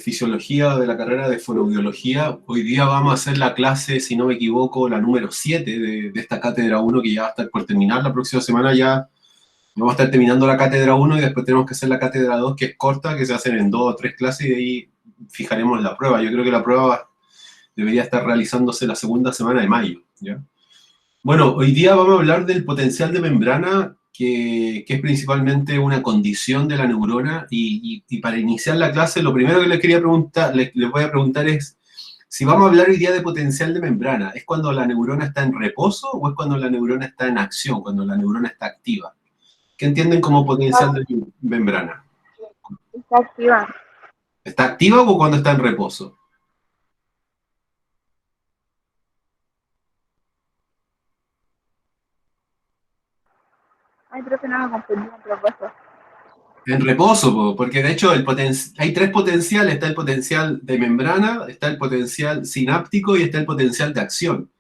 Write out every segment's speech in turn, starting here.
Fisiología de la carrera de Fonoaudiología. Hoy día vamos a hacer la clase, si no me equivoco, la número 7 de esta cátedra 1 que ya va a estar por terminar. La próxima semana ya vamos a estar terminando la cátedra 1 y después tenemos que hacer la cátedra 2, que es corta, que se hacen en 2 o 3 clases y de ahí fijaremos la prueba. Yo creo que la prueba debería estar realizándose la segunda semana de mayo, ¿ya? Bueno, hoy día vamos a hablar del potencial de membrana, que es principalmente una condición de la neurona, y para iniciar la clase, lo primero que les quería preguntar, les voy a preguntar es, si vamos a hablar hoy día de potencial de membrana, ¿es cuando la neurona está en reposo o es cuando la neurona está en acción, cuando la neurona está activa? ¿Qué entienden como potencial de membrana? Está activa. ¿Está activa o cuando está en reposo? Ay, pero que no me confundí en propuestas. En reposo, porque de hecho hay 3 potenciales, está el potencial de membrana, está el potencial sináptico y está el potencial de acción.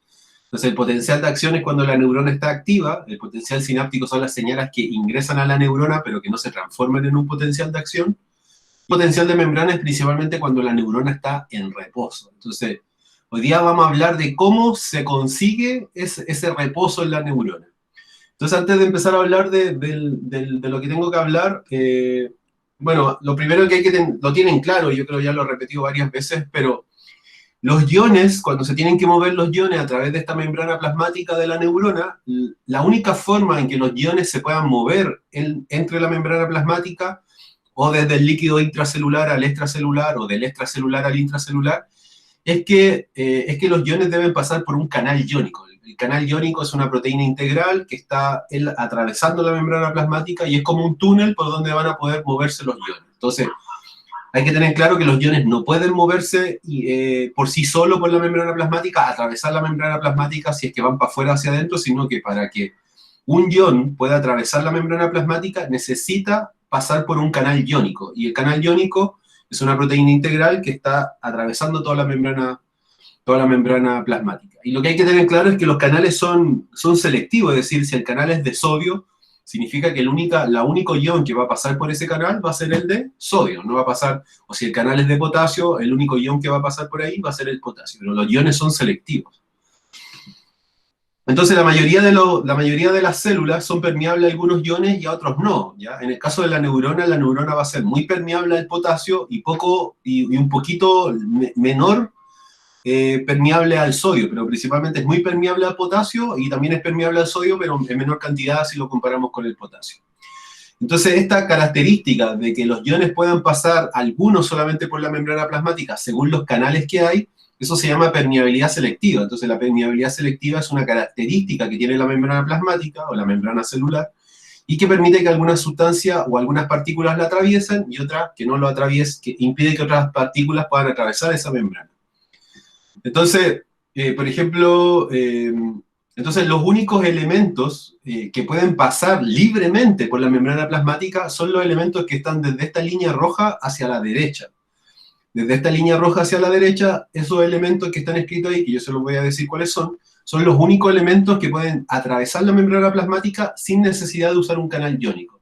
Entonces el potencial de acción es cuando la neurona está activa, el potencial sináptico son las señales que ingresan a la neurona pero que no se transforman en un potencial de acción. El potencial de membrana es principalmente cuando la neurona está en reposo. Entonces, hoy día vamos a hablar de cómo se consigue ese reposo en la neurona. Entonces, antes de empezar a hablar de lo que tengo que hablar, bueno, lo primero que hay que lo tienen claro, yo creo ya lo he repetido varias veces, pero los iones, cuando se tienen que mover los iones a través de esta membrana plasmática de la neurona, la única forma en que los iones se puedan mover entre la membrana plasmática o desde el líquido intracelular al extracelular o del extracelular al intracelular, es que los iones deben pasar por un canal iónico. El canal iónico es una proteína integral que está atravesando la membrana plasmática y es como un túnel por donde van a poder moverse los iones. Entonces, hay que tener claro que los iones no pueden moverse por sí solo por la membrana plasmática, atravesar la membrana plasmática si es que van para afuera hacia adentro, sino que para que un ion pueda atravesar la membrana plasmática necesita pasar por un canal iónico. Y el canal iónico es una proteína integral que está atravesando toda la membrana plasmática. Y lo que hay que tener claro es que los canales son selectivos, es decir, si el canal es de sodio, significa que la único ion que va a pasar por ese canal va a ser el de sodio, no va a pasar, o si el canal es de potasio, el único ion que va a pasar por ahí va a ser el potasio, pero los iones son selectivos. Entonces la mayoría de las células son permeables a algunos iones y a otros no, ¿ya? En el caso de la neurona va a ser muy permeable al potasio y un poquito menor permeable al sodio, pero principalmente es muy permeable al potasio y también es permeable al sodio, pero en menor cantidad si lo comparamos con el potasio. Entonces, esta característica de que los iones puedan pasar algunos solamente por la membrana plasmática según los canales que hay, eso se llama permeabilidad selectiva. Entonces, la permeabilidad selectiva es una característica que tiene la membrana plasmática o la membrana celular y que permite que algunas sustancias o algunas partículas la atraviesen y otras que no lo atraviesen, que impide que otras partículas puedan atravesar esa membrana. Entonces, por ejemplo, entonces los únicos elementos que pueden pasar libremente por la membrana plasmática son los elementos que están desde esta línea roja hacia la derecha. Desde esta línea roja hacia la derecha, esos elementos que están escritos ahí, que yo se los voy a decir cuáles son los únicos elementos que pueden atravesar la membrana plasmática sin necesidad de usar un canal iónico.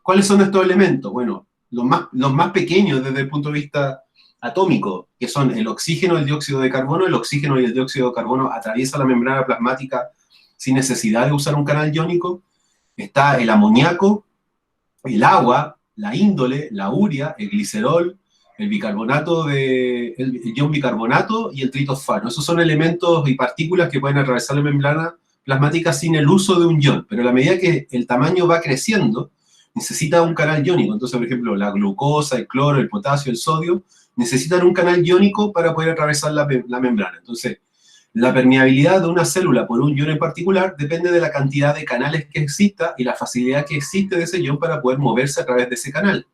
¿Cuáles son estos elementos? Bueno, los más pequeños desde el punto de vista atómico, que son el oxígeno, el dióxido de carbono. El oxígeno y el dióxido de carbono atraviesan la membrana plasmática sin necesidad de usar un canal iónico. Está el amoníaco, el agua, la índole, la urea, el glicerol, el ion bicarbonato y el tritosfano. Esos son elementos y partículas que pueden atravesar la membrana plasmática sin el uso de un ion, pero a la medida que el tamaño va creciendo, necesita un canal iónico. Entonces, por ejemplo, la glucosa, el cloro, el potasio, el sodio, necesitan un canal iónico para poder atravesar la membrana. Entonces, la permeabilidad de una célula por un ion en particular depende de la cantidad de canales que exista y la facilidad que existe de ese ion para poder moverse a través de ese canal.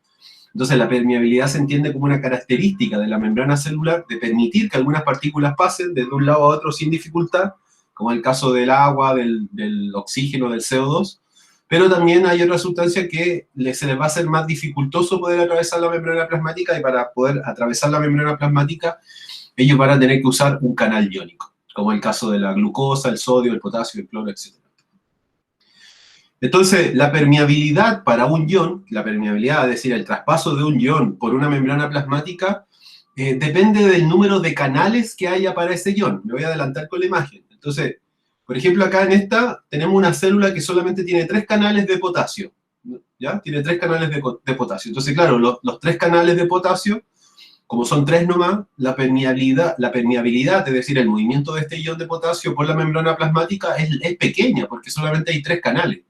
Entonces, la permeabilidad se entiende como una característica de la membrana celular de permitir que algunas partículas pasen de un lado a otro sin dificultad, como el caso del agua, del oxígeno, del CO2, pero también hay otras sustancias que se les va a hacer más dificultoso poder atravesar la membrana plasmática, y para poder atravesar la membrana plasmática, ellos van a tener que usar un canal iónico, como el caso de la glucosa, el sodio, el potasio, el cloro, etc. Entonces, la permeabilidad para un ion, la permeabilidad, es decir, el traspaso de un ion por una membrana plasmática, depende del número de canales que haya para ese ion. Me voy a adelantar con la imagen. Entonces, por ejemplo, acá en esta tenemos una célula que solamente tiene 3 canales de potasio. ¿Ya? Tiene 3 canales de potasio. Entonces, claro, los 3 canales de potasio, como son 3 nomás, la permeabilidad, es decir, el movimiento de este ion de potasio por la membrana plasmática es pequeña, porque solamente hay 3 canales.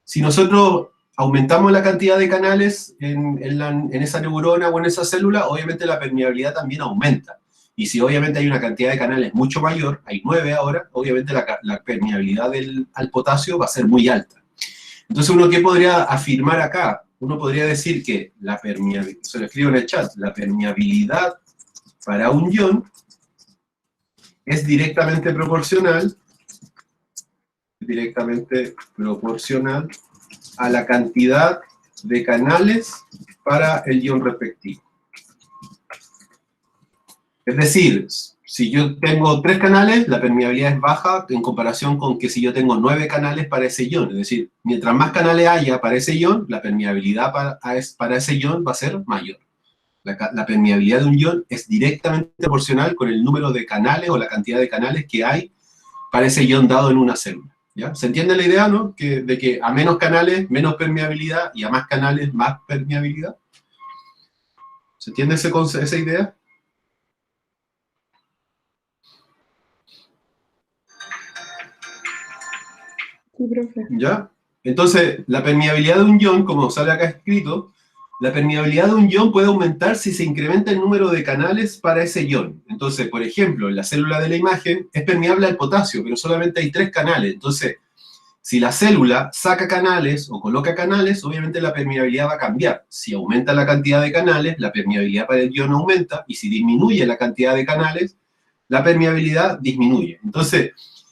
Si nosotros aumentamos la cantidad de canales en esa neurona o en esa célula, obviamente la permeabilidad también aumenta. Y si obviamente hay una cantidad de canales mucho mayor, hay 9 ahora, obviamente la permeabilidad al potasio va a ser muy alta. Entonces, ¿uno qué podría afirmar acá? Uno podría decir que la permeabilidad, se lo escribo en el chat, la permeabilidad para un ion es directamente proporcional a la cantidad de canales para el ion respectivo. Es decir, si yo tengo 3 canales, la permeabilidad es baja en comparación con que si yo tengo 9 canales para ese ion. Es decir, mientras más canales haya para ese ion, la permeabilidad para ese ion va a ser mayor. La permeabilidad de un ion es directamente proporcional con el número de canales o la cantidad de canales que hay para ese ion dado en una célula. ¿Ya? ¿Se entiende la idea, no? De que a menos canales, menos permeabilidad, y a más canales, más permeabilidad. ¿Se entiende esa idea? Sí, profe. ¿Ya? Entonces, la permeabilidad de un ion, como sale acá escrito, la permeabilidad de un ion puede aumentar si se incrementa el número de canales para ese ion. Entonces, por ejemplo, en la célula de la imagen es permeable al potasio, pero solamente hay 3 canales. Entonces, si la célula saca canales o coloca canales, obviamente la permeabilidad va a cambiar. Si aumenta la cantidad de canales, la permeabilidad para el ion aumenta, y si disminuye la cantidad de canales, la permeabilidad disminuye. Entonces,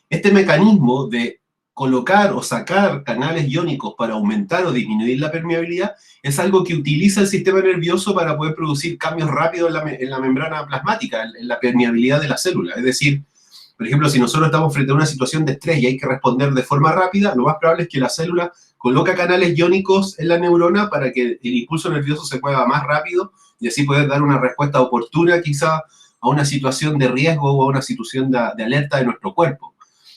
este mecanismo de colocar o sacar canales iónicos para aumentar o disminuir la permeabilidad es algo que utiliza el sistema nervioso para poder producir cambios rápidos en la membrana plasmática, en la permeabilidad de la célula. Es decir, por ejemplo, si nosotros estamos frente a una situación de estrés y hay que responder de forma rápida, lo más probable es que la célula coloca canales iónicos en la neurona para que el impulso nervioso se mueva más rápido y así poder dar una respuesta oportuna quizá a una situación de riesgo o a una situación de alerta de nuestro cuerpo.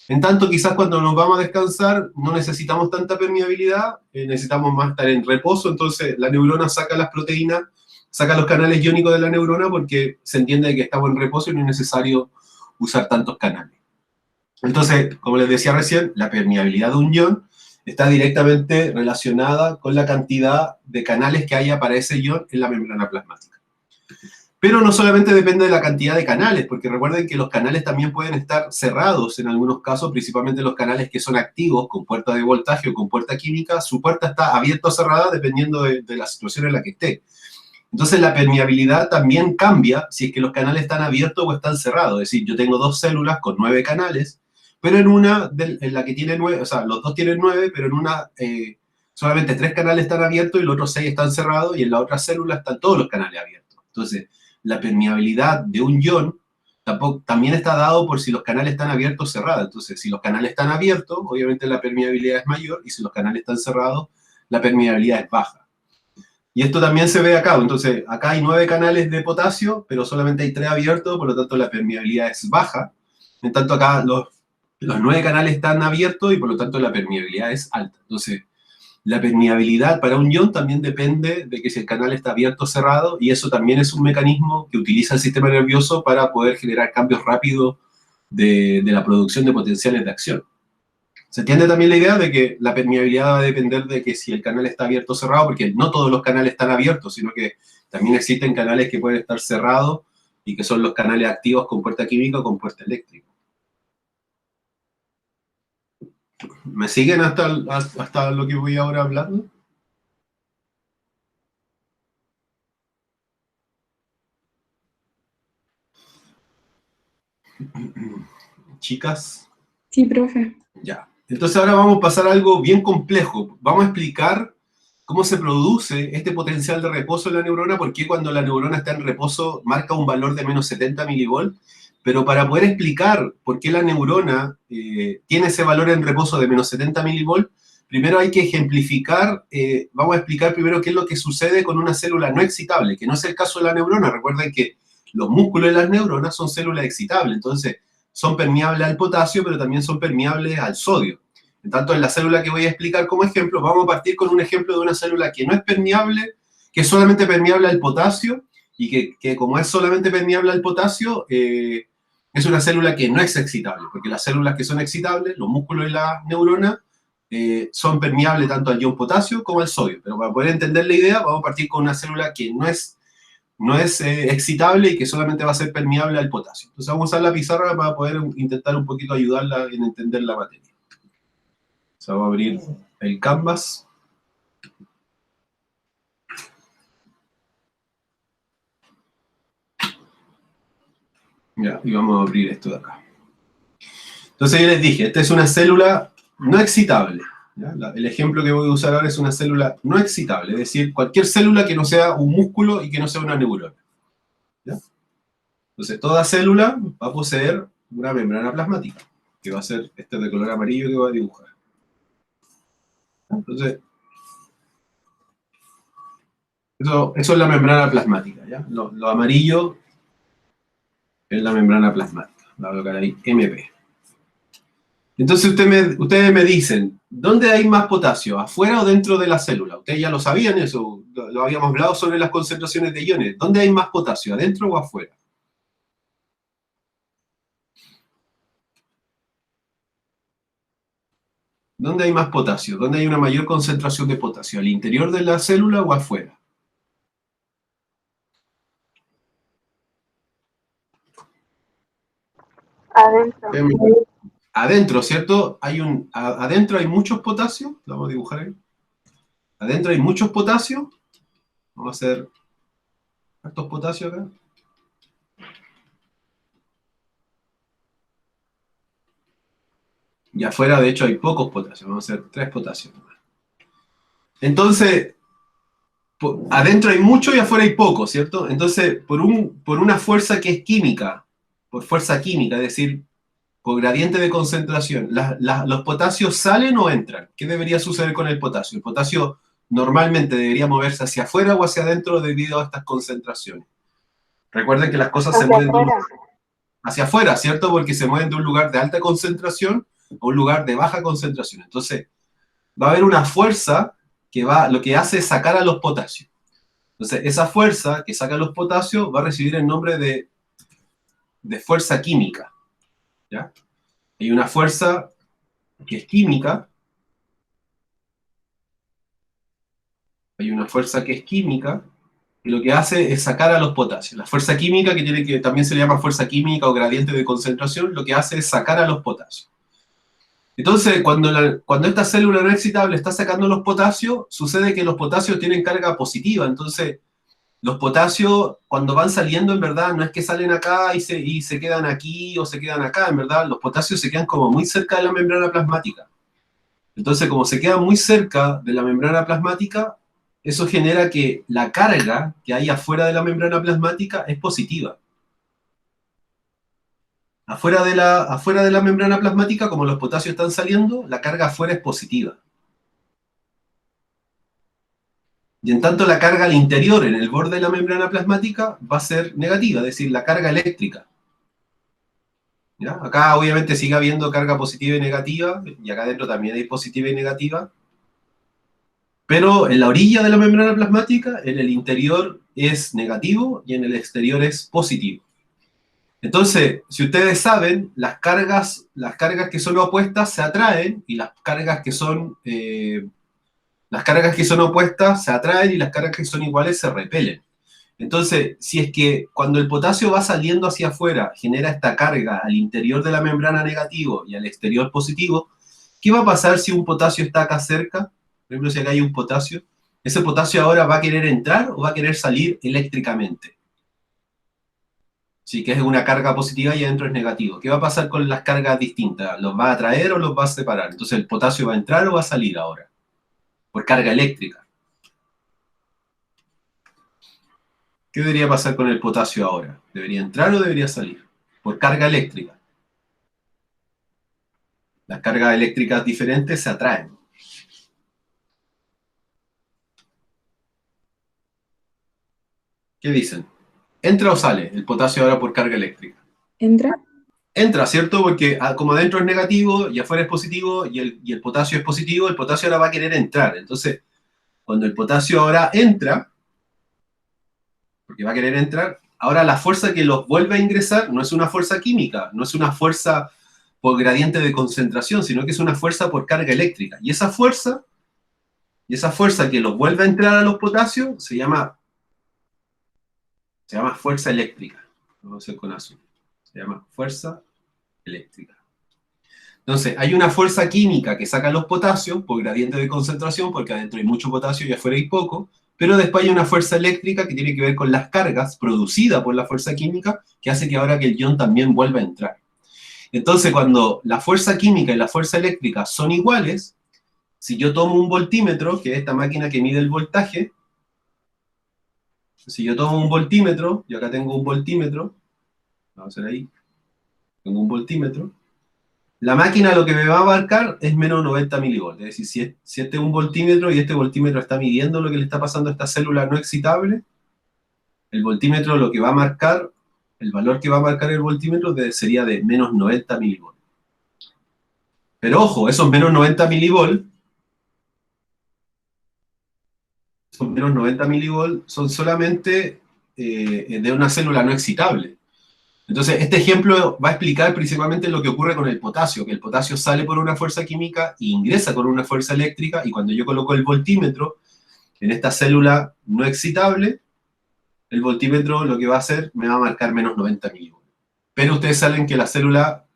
En tanto, quizás cuando nos vamos a descansar no necesitamos tanta permeabilidad, necesitamos más estar en reposo, entonces la neurona saca las proteínas, saca los canales iónicos de la neurona porque se entiende que estamos en reposo y no es necesario usar tantos canales. Entonces, como les decía recién, la permeabilidad de un ion está directamente relacionada con la cantidad de canales que haya para ese ion en la membrana plasmática. Pero no solamente depende de la cantidad de canales, porque recuerden que los canales también pueden estar cerrados en algunos casos, principalmente los canales que son activos, con puerta de voltaje o con puerta química, su puerta está abierta o cerrada dependiendo de la situación en la que esté. Entonces la permeabilidad también cambia si es que los canales están abiertos o están cerrados. Es decir, yo tengo 2 células con 9 canales, pero en una, en la que tiene 9, o sea, los dos tienen 9, pero en una solamente 3 canales están abiertos y los otros 6 están cerrados, y en la otra célula están todos los canales abiertos. Entonces, la permeabilidad de un ion también está dado por si los canales están abiertos o cerrados. Entonces, si los canales están abiertos, obviamente la permeabilidad es mayor, y si los canales están cerrados, la permeabilidad es baja. Y esto también se ve acá. Entonces, acá hay 9 canales de potasio, pero solamente hay 3 abiertos, por lo tanto la permeabilidad es baja. En tanto acá los 9 canales están abiertos y por lo tanto la permeabilidad es alta. Entonces, la permeabilidad para un ion también depende de que si el canal está abierto o cerrado, y eso también es un mecanismo que utiliza el sistema nervioso para poder generar cambios rápidos de la producción de potenciales de acción. ¿Se entiende también la idea de que la permeabilidad va a depender de que si el canal está abierto o cerrado? Porque no todos los canales están abiertos, sino que también existen canales que pueden estar cerrados y que son los canales activos con puerta química o con puerta eléctrica. ¿Me siguen hasta lo que voy ahora hablando? ¿Chicas? Sí, profe. Ya. Entonces ahora vamos a pasar a algo bien complejo. Vamos a explicar cómo se produce este potencial de reposo en la neurona, por qué cuando la neurona está en reposo marca un valor de menos 70 milivolts, pero para poder explicar por qué la neurona tiene ese valor en reposo de menos 70 milivolts, primero hay que ejemplificar, vamos a explicar primero qué es lo que sucede con una célula no excitable, que no es el caso de la neurona. Recuerden que los músculos de las neuronas son células excitables, entonces son permeables al potasio, pero también son permeables al sodio. En tanto, en la célula que voy a explicar como ejemplo, vamos a partir con un ejemplo de una célula que no es permeable, que es solamente permeable al potasio, y que como es solamente permeable al potasio, es una célula que no es excitable, porque las células que son excitables, los músculos y las neuronas, son permeables tanto al ion potasio como al sodio. Pero para poder entender la idea, vamos a partir con una célula que no es excitable y que solamente va a ser permeable al potasio. Entonces vamos a usar la pizarra para poder intentar un poquito ayudarla en entender la materia. Entonces vamos a abrir el Canvas. Ya, y vamos a abrir esto de acá. Entonces yo les dije, esta es una célula no excitable. ¿Ya? El ejemplo que voy a usar ahora es una célula no excitable, es decir, cualquier célula que no sea un músculo y que no sea una neurona. ¿Ya? Entonces toda célula va a poseer una membrana plasmática, que va a ser este de color amarillo que voy a dibujar. Entonces, eso es la membrana plasmática. ¿Ya? Lo amarillo es la membrana plasmática. La voy a colocar ahí, MP. Entonces ustedes me dicen, ¿dónde hay más potasio? ¿Afuera o dentro de la célula? Ustedes ya lo sabían eso, lo habíamos hablado sobre las concentraciones de iones. ¿Dónde hay más potasio? ¿Adentro o afuera? ¿Dónde hay más potasio? ¿Dónde hay una mayor concentración de potasio? ¿Al interior de la célula o afuera? Adentro. Adentro, ¿cierto? Adentro hay muchos potasios. Lo vamos a dibujar ahí. Adentro hay muchos potasios. Vamos a hacer hartos potasios acá. Y afuera, de hecho, hay pocos potasios. Vamos a hacer 3 potasios. Entonces, adentro hay mucho y afuera hay poco, ¿cierto? Entonces, por una fuerza que es química, por fuerza química, es decir, por gradiente de concentración, ¿los potasios salen o entran? ¿Qué debería suceder con el potasio? El potasio normalmente debería moverse hacia afuera o hacia adentro debido a estas concentraciones. Recuerden que las cosas se mueven hacia afuera, ¿cierto? Porque se mueven de un lugar de alta concentración a un lugar de baja concentración. Entonces, va a haber una fuerza que lo que hace es sacar a los potasios. Entonces, esa fuerza que saca los potasios va a recibir el nombre de fuerza química. ¿Ya? Hay una fuerza que es química. Hay una fuerza que es química, y lo que hace es sacar a los potasios. La fuerza química, que también se le llama fuerza química o gradiente de concentración, lo que hace es sacar a los potasios. Entonces, cuando esta célula no excitable está sacando los potasios, sucede que los potasios tienen carga positiva. Entonces, los potasios, cuando van saliendo, en verdad, no es que salen acá y se quedan aquí o se quedan acá. En verdad, los potasios se quedan como muy cerca de la membrana plasmática. Entonces, como se quedan muy cerca de la membrana plasmática, eso genera que la carga que hay afuera de la membrana plasmática es positiva. Afuera de la membrana plasmática, como los potasios están saliendo, la carga afuera es positiva. Y en tanto la carga al interior, en el borde de la membrana plasmática, va a ser negativa, es decir, la carga eléctrica. ¿Ya? Acá obviamente sigue habiendo carga positiva y negativa, y acá adentro también hay positiva y negativa. Pero en la orilla de la membrana plasmática, en el interior es negativo y en el exterior es positivo. Entonces, si ustedes saben, las cargas que son opuestas se atraen y las cargas que son opuestas se atraen y las cargas que son iguales se repelen. Entonces, si es que cuando el potasio va saliendo hacia afuera genera esta carga al interior de la membrana negativo y al exterior positivo, ¿qué va a pasar si un potasio está acá cerca? Por ejemplo, si acá hay un potasio, ¿ese potasio ahora va a querer entrar o va a querer salir eléctricamente? Sí, que es una carga positiva y adentro es negativo. ¿Qué va a pasar con las cargas distintas? ¿Los va a atraer o los va a separar? Entonces, ¿el potasio va a entrar o va a salir ahora? Por carga eléctrica. ¿Qué debería pasar con el potasio ahora? ¿Debería entrar o debería salir? Por carga eléctrica. Las cargas eléctricas diferentes se atraen. ¿Qué dicen? ¿Entra o sale el potasio ahora por carga eléctrica? ¿Entra? Entra, ¿cierto? Porque como adentro es negativo y afuera es positivo y el potasio es positivo, el potasio ahora va a querer entrar. Entonces, cuando el potasio ahora entra, porque va a querer entrar, ahora la fuerza que los vuelve a ingresar no es una fuerza química, no es una fuerza por gradiente de concentración, sino que es una fuerza por carga eléctrica. Y esa fuerza que los vuelve a entrar a los potasios se llama fuerza eléctrica. Vamos a hacer con azul. Se llama fuerza eléctrica. Entonces, hay una fuerza química que saca los potasios por gradiente de concentración, porque adentro hay mucho potasio y afuera hay poco, pero después hay una fuerza eléctrica que tiene que ver con las cargas producidas por la fuerza química, que hace que ahora que el ion también vuelva a entrar. Entonces, cuando la fuerza química y la fuerza eléctrica son iguales, si yo tomo un voltímetro, que es esta máquina que mide el voltaje, si yo tomo un voltímetro, y acá tengo un voltímetro, vamos a hacer ahí, tengo un voltímetro, la máquina lo que me va a marcar es menos 90 milivolts. Es decir, si este es un voltímetro y este voltímetro está midiendo lo que le está pasando a esta célula no excitable, el voltímetro lo que va a marcar, el valor que va a marcar el voltímetro sería de menos 90 milivolts. Pero ojo, esos menos 90 milivolts son solamente de una célula no excitable. Entonces, este ejemplo va a explicar principalmente lo que ocurre con el potasio, que el potasio sale por una fuerza química e ingresa con una fuerza eléctrica, y cuando yo coloco el voltímetro en esta célula no excitable, el voltímetro lo que va a hacer, me va a marcar menos 90 milivolts. Pero ustedes saben que la célula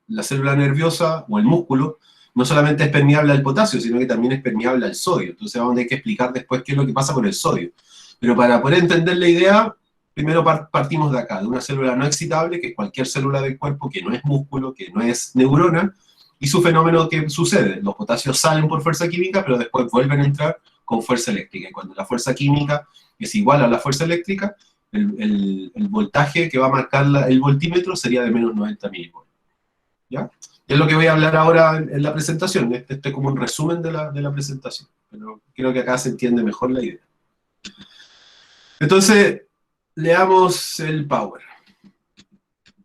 nerviosa o el músculo no solamente es permeable al potasio, sino que también es permeable al sodio. Entonces vamos a tener que explicar después qué es lo que pasa con el sodio. Pero para poder entender la idea, primero partimos de acá, de una célula no excitable, que es cualquier célula del cuerpo que no es músculo, que no es neurona, y su fenómeno que sucede. Los potasios salen por fuerza química, pero después vuelven a entrar con fuerza eléctrica. Y cuando la fuerza química es igual a la fuerza eléctrica, el voltaje que va a marcar el voltímetro sería de menos 90 milivolts. ¿Ya? Es lo que voy a hablar ahora en la presentación. Este es como un resumen de la presentación. Pero creo que acá se entiende mejor la idea. Entonces, leamos el Power.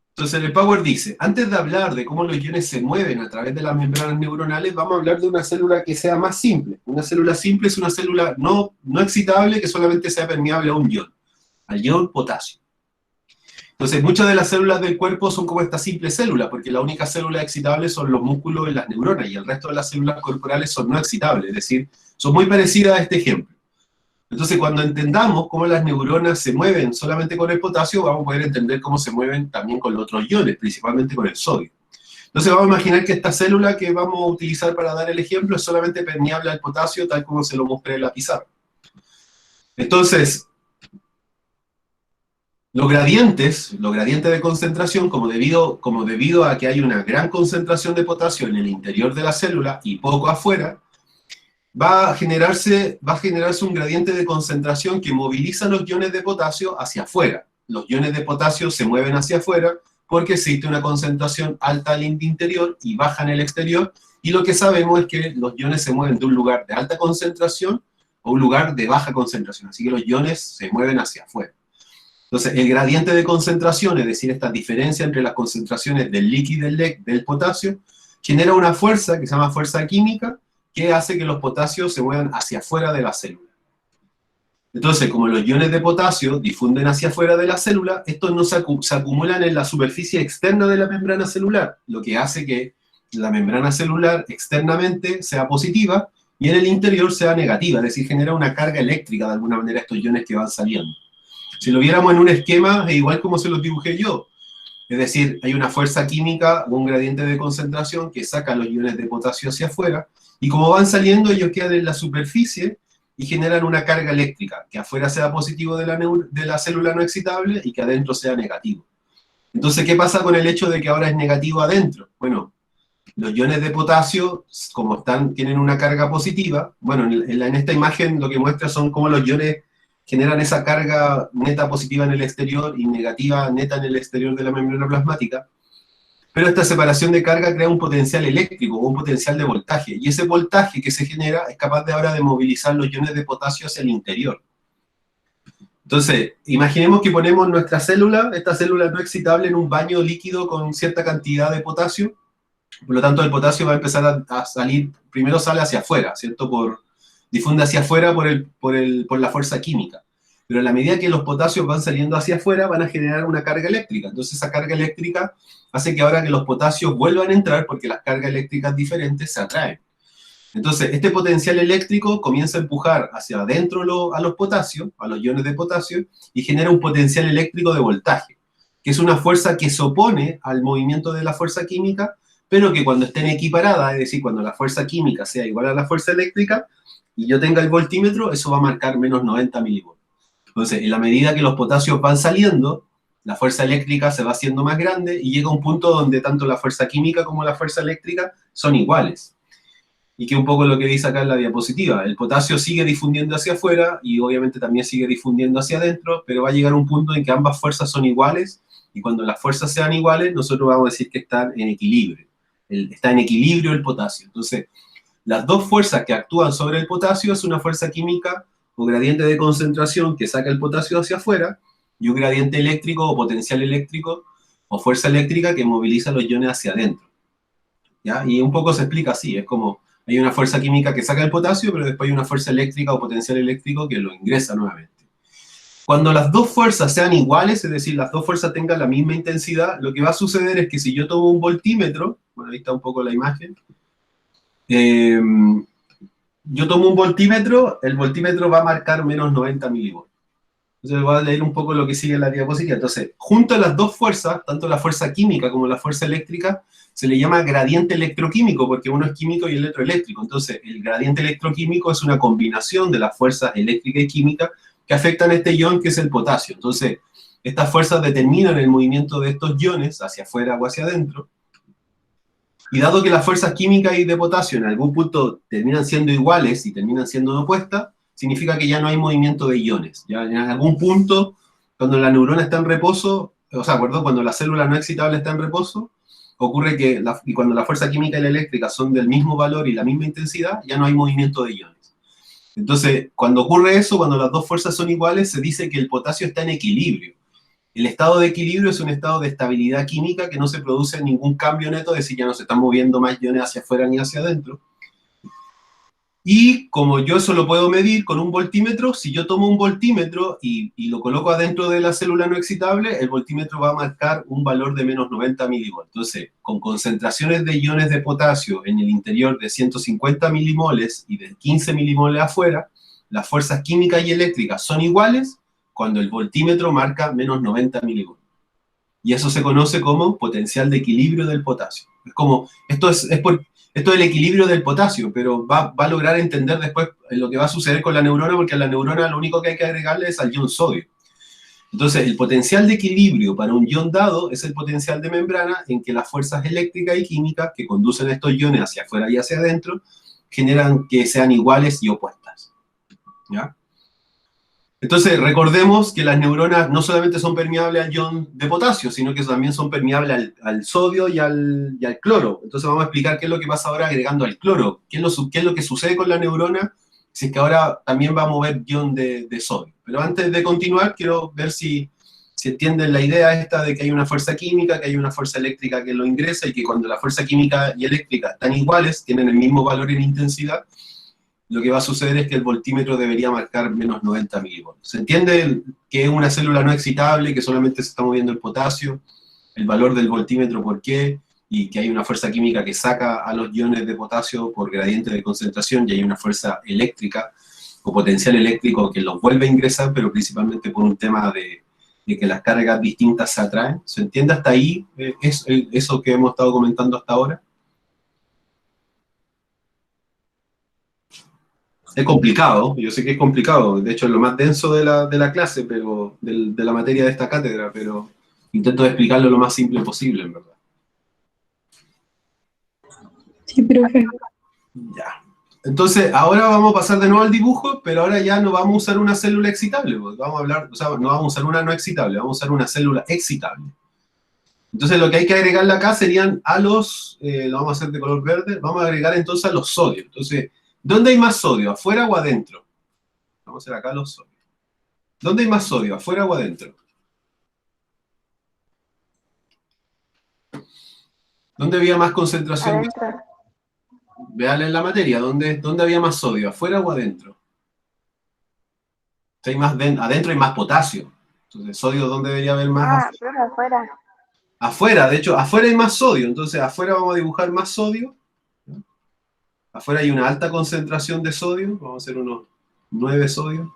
Entonces, el Power dice, antes de hablar de cómo los iones se mueven a través de las membranas neuronales, vamos a hablar de una célula que sea más simple. Una célula simple es una célula no excitable que solamente sea permeable a un ion, al ion potasio. Entonces, muchas de las células del cuerpo son como esta simple célula, porque la única célula excitable son los músculos y las neuronas, y el resto de las células corporales son no excitables, es decir, son muy parecidas a este ejemplo. Entonces, cuando entendamos cómo las neuronas se mueven solamente con el potasio, vamos a poder entender cómo se mueven también con los otros iones, principalmente con el sodio. Entonces, vamos a imaginar que esta célula que vamos a utilizar para dar el ejemplo es solamente permeable al potasio, tal como se lo mostré en la pizarra. Entonces, los gradientes de concentración, como debido a que hay una gran concentración de potasio en el interior de la célula y poco afuera, va a generarse un gradiente de concentración que moviliza los iones de potasio hacia afuera. Los iones de potasio se mueven hacia afuera porque existe una concentración alta al interior y baja en el exterior, y lo que sabemos es que los iones se mueven de un lugar de alta concentración a un lugar de baja concentración, así que los iones se mueven hacia afuera. Entonces, el gradiente de concentración, es decir, esta diferencia entre las concentraciones del líquido y del potasio, genera una fuerza que se llama fuerza química, que hace que los potasios se muevan hacia afuera de la célula. Entonces, como los iones de potasio difunden hacia afuera de la célula, estos no se acumulan en la superficie externa de la membrana celular, lo que hace que la membrana celular externamente sea positiva y en el interior sea negativa, es decir, genera una carga eléctrica de alguna manera estos iones que van saliendo. Si lo viéramos en un esquema, es igual como se los dibujé yo. Es decir, hay una fuerza química, un gradiente de concentración que saca los iones de potasio hacia afuera, y como van saliendo, ellos quedan en la superficie y generan una carga eléctrica, que afuera sea positivo de la célula no excitable y que adentro sea negativo. Entonces, ¿qué pasa con el hecho de que ahora es negativo adentro? Bueno, los iones de potasio, como tienen una carga positiva, bueno, en esta imagen lo que muestra son cómo los iones generan esa carga neta positiva en el exterior y negativa neta en el exterior de la membrana plasmática, pero esta separación de carga crea un potencial eléctrico o un potencial de voltaje, y ese voltaje que se genera es capaz de ahora de movilizar los iones de potasio hacia el interior. Entonces, imaginemos que ponemos nuestra célula, esta célula no excitable, en un baño líquido con cierta cantidad de potasio. Por lo tanto, el potasio va a empezar a salir, primero sale hacia afuera, ¿cierto? Difunde hacia afuera por la fuerza química. Pero a la medida que los potasios van saliendo hacia afuera, van a generar una carga eléctrica. Entonces, esa carga eléctrica hace que ahora que los potasios vuelvan a entrar, porque las cargas eléctricas diferentes se atraen. Entonces, este potencial eléctrico comienza a empujar hacia adentro a los potasios, a los iones de potasio, y genera un potencial eléctrico de voltaje, que es una fuerza que se opone al movimiento de la fuerza química, pero que cuando estén equiparadas, es decir, cuando la fuerza química sea igual a la fuerza eléctrica, y yo tenga el voltímetro, eso va a marcar menos 90 milivolts. Entonces, en la medida que los potasios van saliendo, la fuerza eléctrica se va haciendo más grande y llega a un punto donde tanto la fuerza química como la fuerza eléctrica son iguales. Y que un poco lo que dice acá en la diapositiva, el potasio sigue difundiendo hacia afuera y obviamente también sigue difundiendo hacia adentro, pero va a llegar un punto en que ambas fuerzas son iguales y cuando las fuerzas sean iguales, nosotros vamos a decir que están en equilibrio. Está en equilibrio el potasio. Entonces, las dos fuerzas que actúan sobre el potasio es una fuerza química o gradiente de concentración que saca el potasio hacia afuera y un gradiente eléctrico o potencial eléctrico o fuerza eléctrica que moviliza los iones hacia adentro. ¿Ya? Y un poco se explica así, es como hay una fuerza química que saca el potasio, pero después hay una fuerza eléctrica o potencial eléctrico que lo ingresa nuevamente. Cuando las dos fuerzas sean iguales, es decir, las dos fuerzas tengan la misma intensidad, lo que va a suceder es que si yo tomo un voltímetro, bueno, ahí está un poco la imagen, yo tomo un voltímetro, el voltímetro va a marcar menos 90 milivolts. Entonces voy a leer un poco lo que sigue en la diapositiva. Entonces, junto a las dos fuerzas, tanto la fuerza química como la fuerza eléctrica, se le llama gradiente electroquímico, porque uno es químico y el otro eléctrico. Entonces, el gradiente electroquímico es una combinación de las fuerzas eléctrica y química que afectan a este ion, que es el potasio. Entonces, estas fuerzas determinan el movimiento de estos iones hacia afuera o hacia adentro. Y dado que las fuerzas químicas y de potasio en algún punto terminan siendo iguales y terminan siendo opuestas, significa que ya no hay movimiento de iones. Ya en algún punto, cuando la neurona está en reposo, o sea, perdón, cuando la célula no excitable está en reposo, ocurre que y cuando la fuerza química y la eléctrica son del mismo valor y la misma intensidad, ya no hay movimiento de iones. Entonces, cuando ocurre eso, cuando las dos fuerzas son iguales, se dice que el potasio está en equilibrio. El estado de equilibrio es un estado de estabilidad química que no se produce ningún cambio neto, es decir, ya no se están moviendo más iones hacia afuera ni hacia adentro. Y como yo eso lo puedo medir con un voltímetro, si yo tomo un voltímetro y lo coloco adentro de la célula no excitable, el voltímetro va a marcar un valor de menos 90 milivolts. Entonces, con concentraciones de iones de potasio en el interior de 150 milimoles y de 15 milimoles afuera, las fuerzas químicas y eléctricas son iguales cuando el voltímetro marca menos 90 milivolts. Y eso se conoce como potencial de equilibrio del potasio. Es como, esto es el equilibrio del potasio, pero va a lograr entender después lo que va a suceder con la neurona, porque a la neurona lo único que hay que agregarle es al ion sodio. Entonces, el potencial de equilibrio para un ion dado es el potencial de membrana en que las fuerzas eléctricas y químicas que conducen a estos iones hacia afuera y hacia adentro generan que sean iguales y opuestas. ¿Ya? Entonces, recordemos que las neuronas no solamente son permeables al ion de potasio, sino que también son permeables al sodio y al cloro. Entonces vamos a explicar qué es lo que pasa ahora agregando al cloro. ¿Qué es lo que sucede con la neurona si es que ahora también va a mover ion de sodio? Pero antes de continuar, quiero ver si entienden la idea esta de que hay una fuerza química, que hay una fuerza eléctrica que lo ingresa y que cuando la fuerza química y eléctrica están iguales, tienen el mismo valor en intensidad, lo que va a suceder es que el voltímetro debería marcar menos 90 milivolts. ¿Se entiende que es una célula no excitable, que solamente se está moviendo el potasio, el valor del voltímetro por qué, y que hay una fuerza química que saca a los iones de potasio por gradiente de concentración, y hay una fuerza eléctrica o potencial eléctrico que los vuelve a ingresar, pero principalmente por un tema de que las cargas distintas se atraen? ¿Se entiende hasta ahí eso que hemos estado comentando hasta ahora? Es complicado, yo sé que es complicado, de hecho es lo más denso de la clase, pero de la materia de esta cátedra, pero intento explicarlo lo más simple posible, en verdad. Sí, profe. Ya. Entonces, ahora vamos a pasar de nuevo al dibujo, pero ahora ya no vamos a usar una célula excitable, pues vamos a hablar, o sea, no vamos a usar una no excitable, vamos a usar una célula excitable. Entonces, lo que hay que agregarle acá serían lo vamos a hacer de color verde, vamos a agregar entonces a los sodios. Entonces, ¿dónde hay más sodio? ¿Afuera o adentro? Vamos a hacer acá los sodios. ¿Dónde hay más sodio? ¿Afuera o adentro? ¿Dónde había más concentración? Adentro. Vean en la materia, ¿dónde había más sodio? ¿Afuera o adentro? Si hay más adentro hay más potasio. Entonces, sodio, ¿dónde debería haber más? Ah, profe, afuera. Afuera, de hecho, afuera hay más sodio. Entonces, afuera vamos a dibujar más sodio. Afuera hay una alta concentración de sodio. Vamos a hacer unos 9 sodio.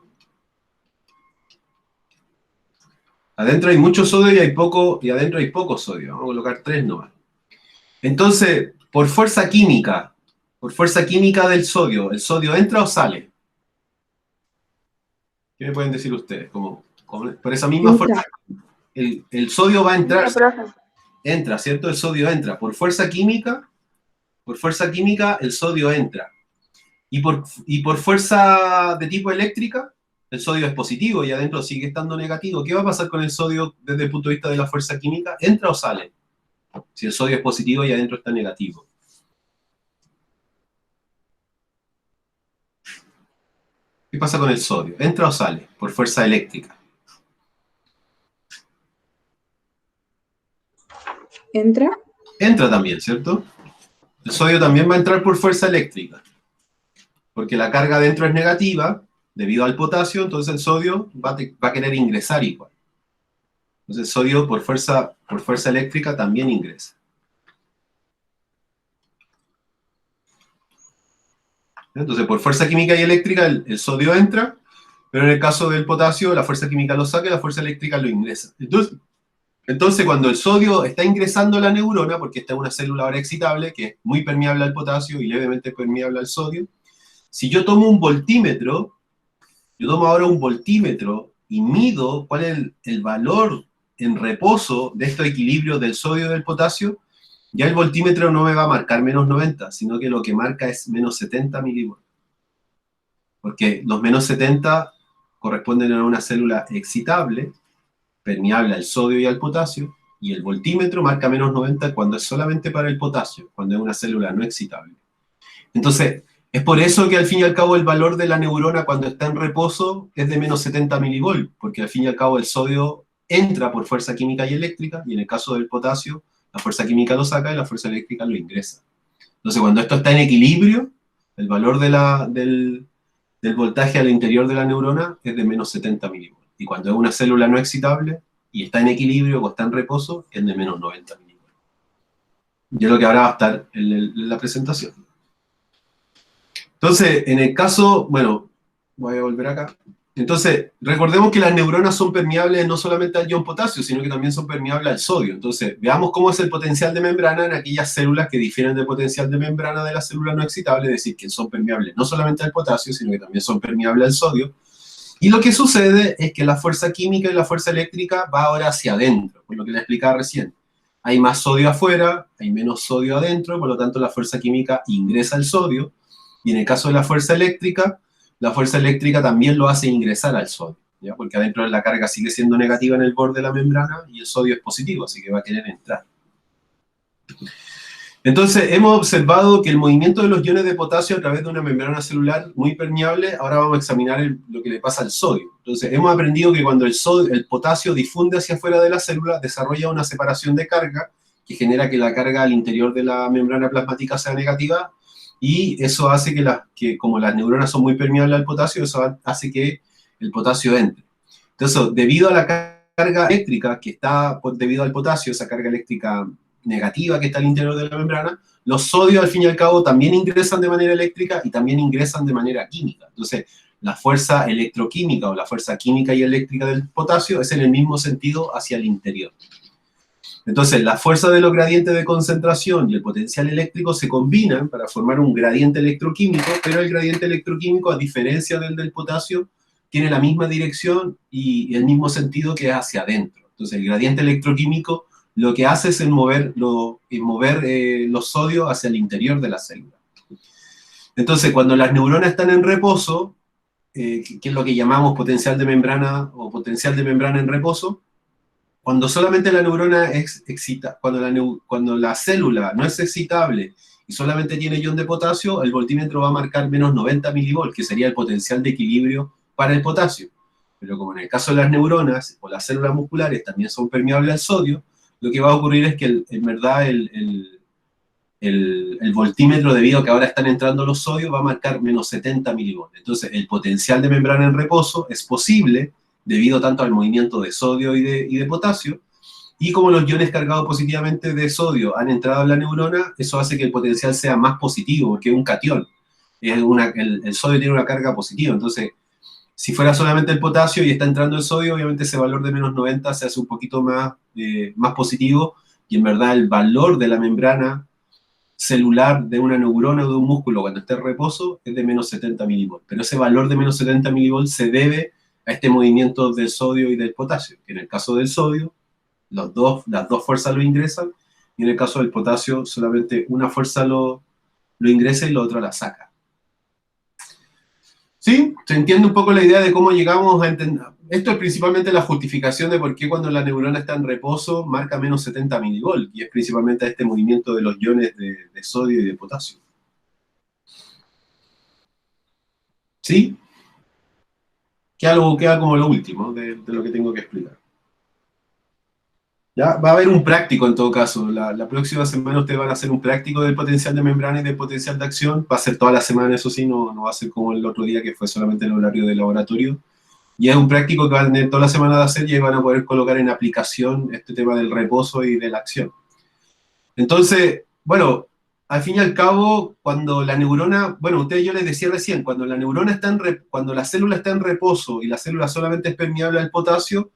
Adentro hay mucho sodio y adentro hay poco sodio. Vamos a colocar 3 nomás. Entonces, por fuerza química del sodio, ¿el sodio entra o sale? ¿Qué me pueden decir ustedes? Por esa misma Entra. fuerza, el sodio va a entrar, Entra, profe. entra, ¿cierto? El sodio entra. Por fuerza química, el sodio entra. Y por fuerza de tipo eléctrica, el sodio es positivo y adentro sigue estando negativo. ¿Qué va a pasar con el sodio desde el punto de vista de la fuerza química? ¿Entra o sale? Si el sodio es positivo y adentro está negativo. ¿Qué pasa con el sodio? ¿Entra o sale? Por fuerza eléctrica. Entra. Entra también, ¿cierto? El sodio también va a entrar por fuerza eléctrica. Porque la carga dentro es negativa, debido al potasio, entonces el sodio va a querer ingresar igual. Entonces el sodio por fuerza eléctrica también ingresa. Entonces por fuerza química y eléctrica el sodio entra, pero en el caso del potasio la fuerza química lo saca y la fuerza eléctrica lo ingresa. Entonces cuando el sodio está ingresando a la neurona, porque esta es una célula ahora excitable, que es muy permeable al potasio y levemente permeable al sodio, si yo tomo un voltímetro, ahora un voltímetro y mido cuál es el valor en reposo de estos equilibrios del sodio y del potasio, ya el voltímetro no me va a marcar menos 90, sino que lo que marca es menos 70 milivolts. Porque los menos 70 corresponden a una célula excitable, permeable al sodio y al potasio, y el voltímetro marca menos 90 cuando es solamente para el potasio, cuando es una célula no excitable. Entonces, es por eso que al fin y al cabo el valor de la neurona cuando está en reposo es de menos 70 milivolts, porque al fin y al cabo el sodio entra por fuerza química y eléctrica, y en el caso del potasio, la fuerza química lo saca y la fuerza eléctrica lo ingresa. Entonces, cuando esto está en equilibrio, el valor del voltaje al interior de la neurona es de menos 70 milivolts. Y cuando es una célula no excitable y está en equilibrio o está en reposo, es de menos 90 milivolts. Y es lo que ahora va a estar en la presentación. Entonces, en el caso, bueno, voy a volver acá. Entonces, recordemos que las neuronas son permeables no solamente al ion potasio, sino que también son permeables al sodio. Entonces, veamos cómo es el potencial de membrana en aquellas células que difieren del potencial de membrana de las células no excitables, es decir, que son permeables no solamente al potasio, sino que también son permeables al sodio. Y lo que sucede es que la fuerza química y la fuerza eléctrica va ahora hacia adentro, por lo que le explicaba recién. Hay más sodio afuera, hay menos sodio adentro, por lo tanto la fuerza química ingresa el sodio. Y en el caso de la fuerza eléctrica también lo hace ingresar al sodio, ¿ya? Porque adentro la carga sigue siendo negativa en el borde de la membrana y el sodio es positivo, así que va a querer entrar. Entonces, hemos observado que el movimiento de los iones de potasio a través de una membrana celular muy permeable, ahora vamos a examinar lo que le pasa al sodio. Entonces, hemos aprendido que cuando el potasio difunde hacia afuera de la célula, desarrolla una separación de carga que genera que la carga al interior de la membrana plasmática sea negativa, y eso hace que como las neuronas son muy permeables al potasio, eso hace que el potasio entre. Entonces, debido a la carga eléctrica que está debido al potasio, esa carga eléctrica negativa que está al interior de la membrana, los sodios al fin y al cabo también ingresan de manera eléctrica y también ingresan de manera química. Entonces, la fuerza electroquímica o la fuerza química y eléctrica del potasio es en el mismo sentido hacia el interior. Entonces, la fuerza de los gradientes de concentración y el potencial eléctrico se combinan para formar un gradiente electroquímico, pero el gradiente electroquímico, a diferencia del potasio, tiene la misma dirección y el mismo sentido que es hacia adentro. Entonces, el gradiente electroquímico lo que hace es mover los sodios hacia el interior de la célula. Entonces, cuando las neuronas están en reposo, que es lo que llamamos potencial de membrana o potencial de membrana en reposo, cuando solamente la neurona es excita, cuando la célula no es excitable y solamente tiene ion de potasio, el voltímetro va a marcar menos 90 milivolts, que sería el potencial de equilibrio para el potasio. pero como en el caso de las neuronas o las células musculares también son permeables al sodio, lo que va a ocurrir es que en verdad el voltímetro, debido a que ahora están entrando los sodios, va a marcar menos 70 milivolts. Entonces, el potencial de membrana en reposo es posible debido tanto al movimiento de sodio y de potasio, y como los iones cargados positivamente de sodio han entrado en la neurona, eso hace que el potencial sea más positivo, porque es un catión. El sodio tiene una carga positiva, entonces, si fuera solamente el potasio y está entrando el sodio, obviamente ese valor de menos 90 se hace un poquito más positivo, y en verdad el valor de la membrana celular de una neurona o de un músculo cuando esté en reposo es de menos 70 milivolts. Pero ese valor de menos 70 milivolts se debe a este movimiento del sodio y del potasio, que en el caso del sodio, las dos fuerzas lo ingresan, y en el caso del potasio solamente una fuerza lo ingresa y la otra la saca. ¿Sí? Se entiende un poco la idea de cómo llegamos a entender. Esto es principalmente la justificación de por qué cuando la neurona está en reposo marca menos 70 milivolts, y es principalmente este movimiento de los iones de sodio y de potasio. ¿Sí? Queda como lo último de lo que tengo que explicar. Ya, va a haber un práctico en todo caso. La próxima semana ustedes van a hacer un práctico del potencial de membrana y del potencial de acción. Va a ser toda la semana, eso sí, no va a ser como el otro día que fue solamente el horario de laboratorio. Y es un práctico que van a tener toda la semana de hacer y van a poder colocar en aplicación este tema del reposo y de la acción. Entonces, bueno, al fin y al cabo, cuando la neurona, bueno, yo les decía recién, cuando la neurona cuando la célula está en reposo y la célula solamente es permeable al potasio,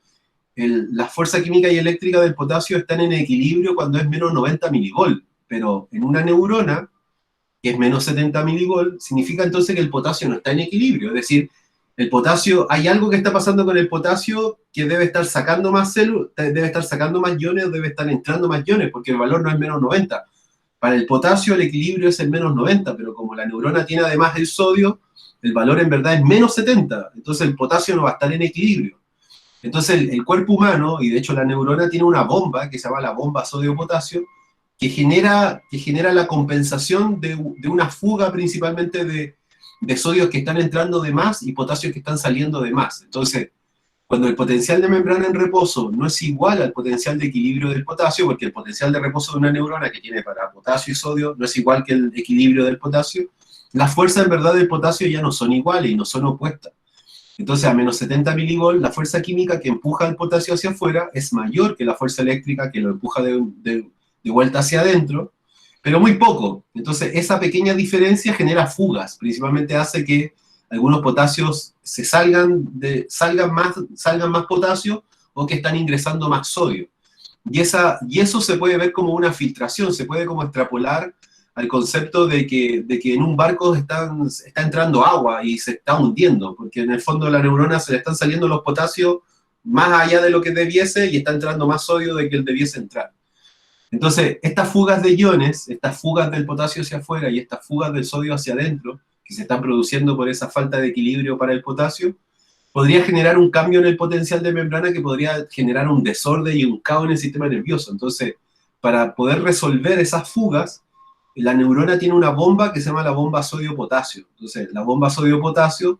la fuerza química y eléctrica del potasio están en equilibrio cuando es menos 90 milivolts, pero en una neurona, que es menos 70 milivolts, significa entonces que el potasio no está en equilibrio, es decir, el potasio, hay algo que está pasando con el potasio que debe estar sacando más debe estar sacando más iones o debe estar entrando más iones, porque el valor no es menos 90. Para el potasio el equilibrio es el menos 90, pero como la neurona tiene además el sodio, el valor en verdad es menos 70, entonces el potasio no va a estar en equilibrio. Entonces el cuerpo humano, y de hecho la neurona, tiene una bomba que se llama la bomba sodio-potasio, que genera la compensación de una fuga principalmente de sodios que están entrando de más y potasios que están saliendo de más. Entonces, cuando el potencial de membrana en reposo no es igual al potencial de equilibrio del potasio, porque el potencial de reposo de una neurona que tiene para potasio y sodio no es igual que el equilibrio del potasio, las fuerzas en verdad del potasio ya no son iguales y no son opuestas. Entonces, a menos 70 milivolts, la fuerza química que empuja el potasio hacia afuera es mayor que la fuerza eléctrica que lo empuja de vuelta hacia adentro, pero muy poco. Entonces, esa pequeña diferencia genera fugas, principalmente hace que algunos potasios salgan más potasio o que están ingresando más sodio. Y eso se puede ver como una filtración, se puede como extrapolar al concepto de que en un barco está entrando agua y se está hundiendo, porque en el fondo de la neurona se le están saliendo los potasios más allá de lo que debiese y está entrando más sodio de que él debiese entrar. Entonces, estas fugas de iones, estas fugas del potasio hacia afuera y estas fugas del sodio hacia adentro, que se están produciendo por esa falta de equilibrio para el potasio, podría generar un cambio en el potencial de membrana que podría generar un desorden y un caos en el sistema nervioso. Entonces, para poder resolver esas fugas, la neurona tiene una bomba que se llama la bomba sodio-potasio. Entonces, la bomba sodio-potasio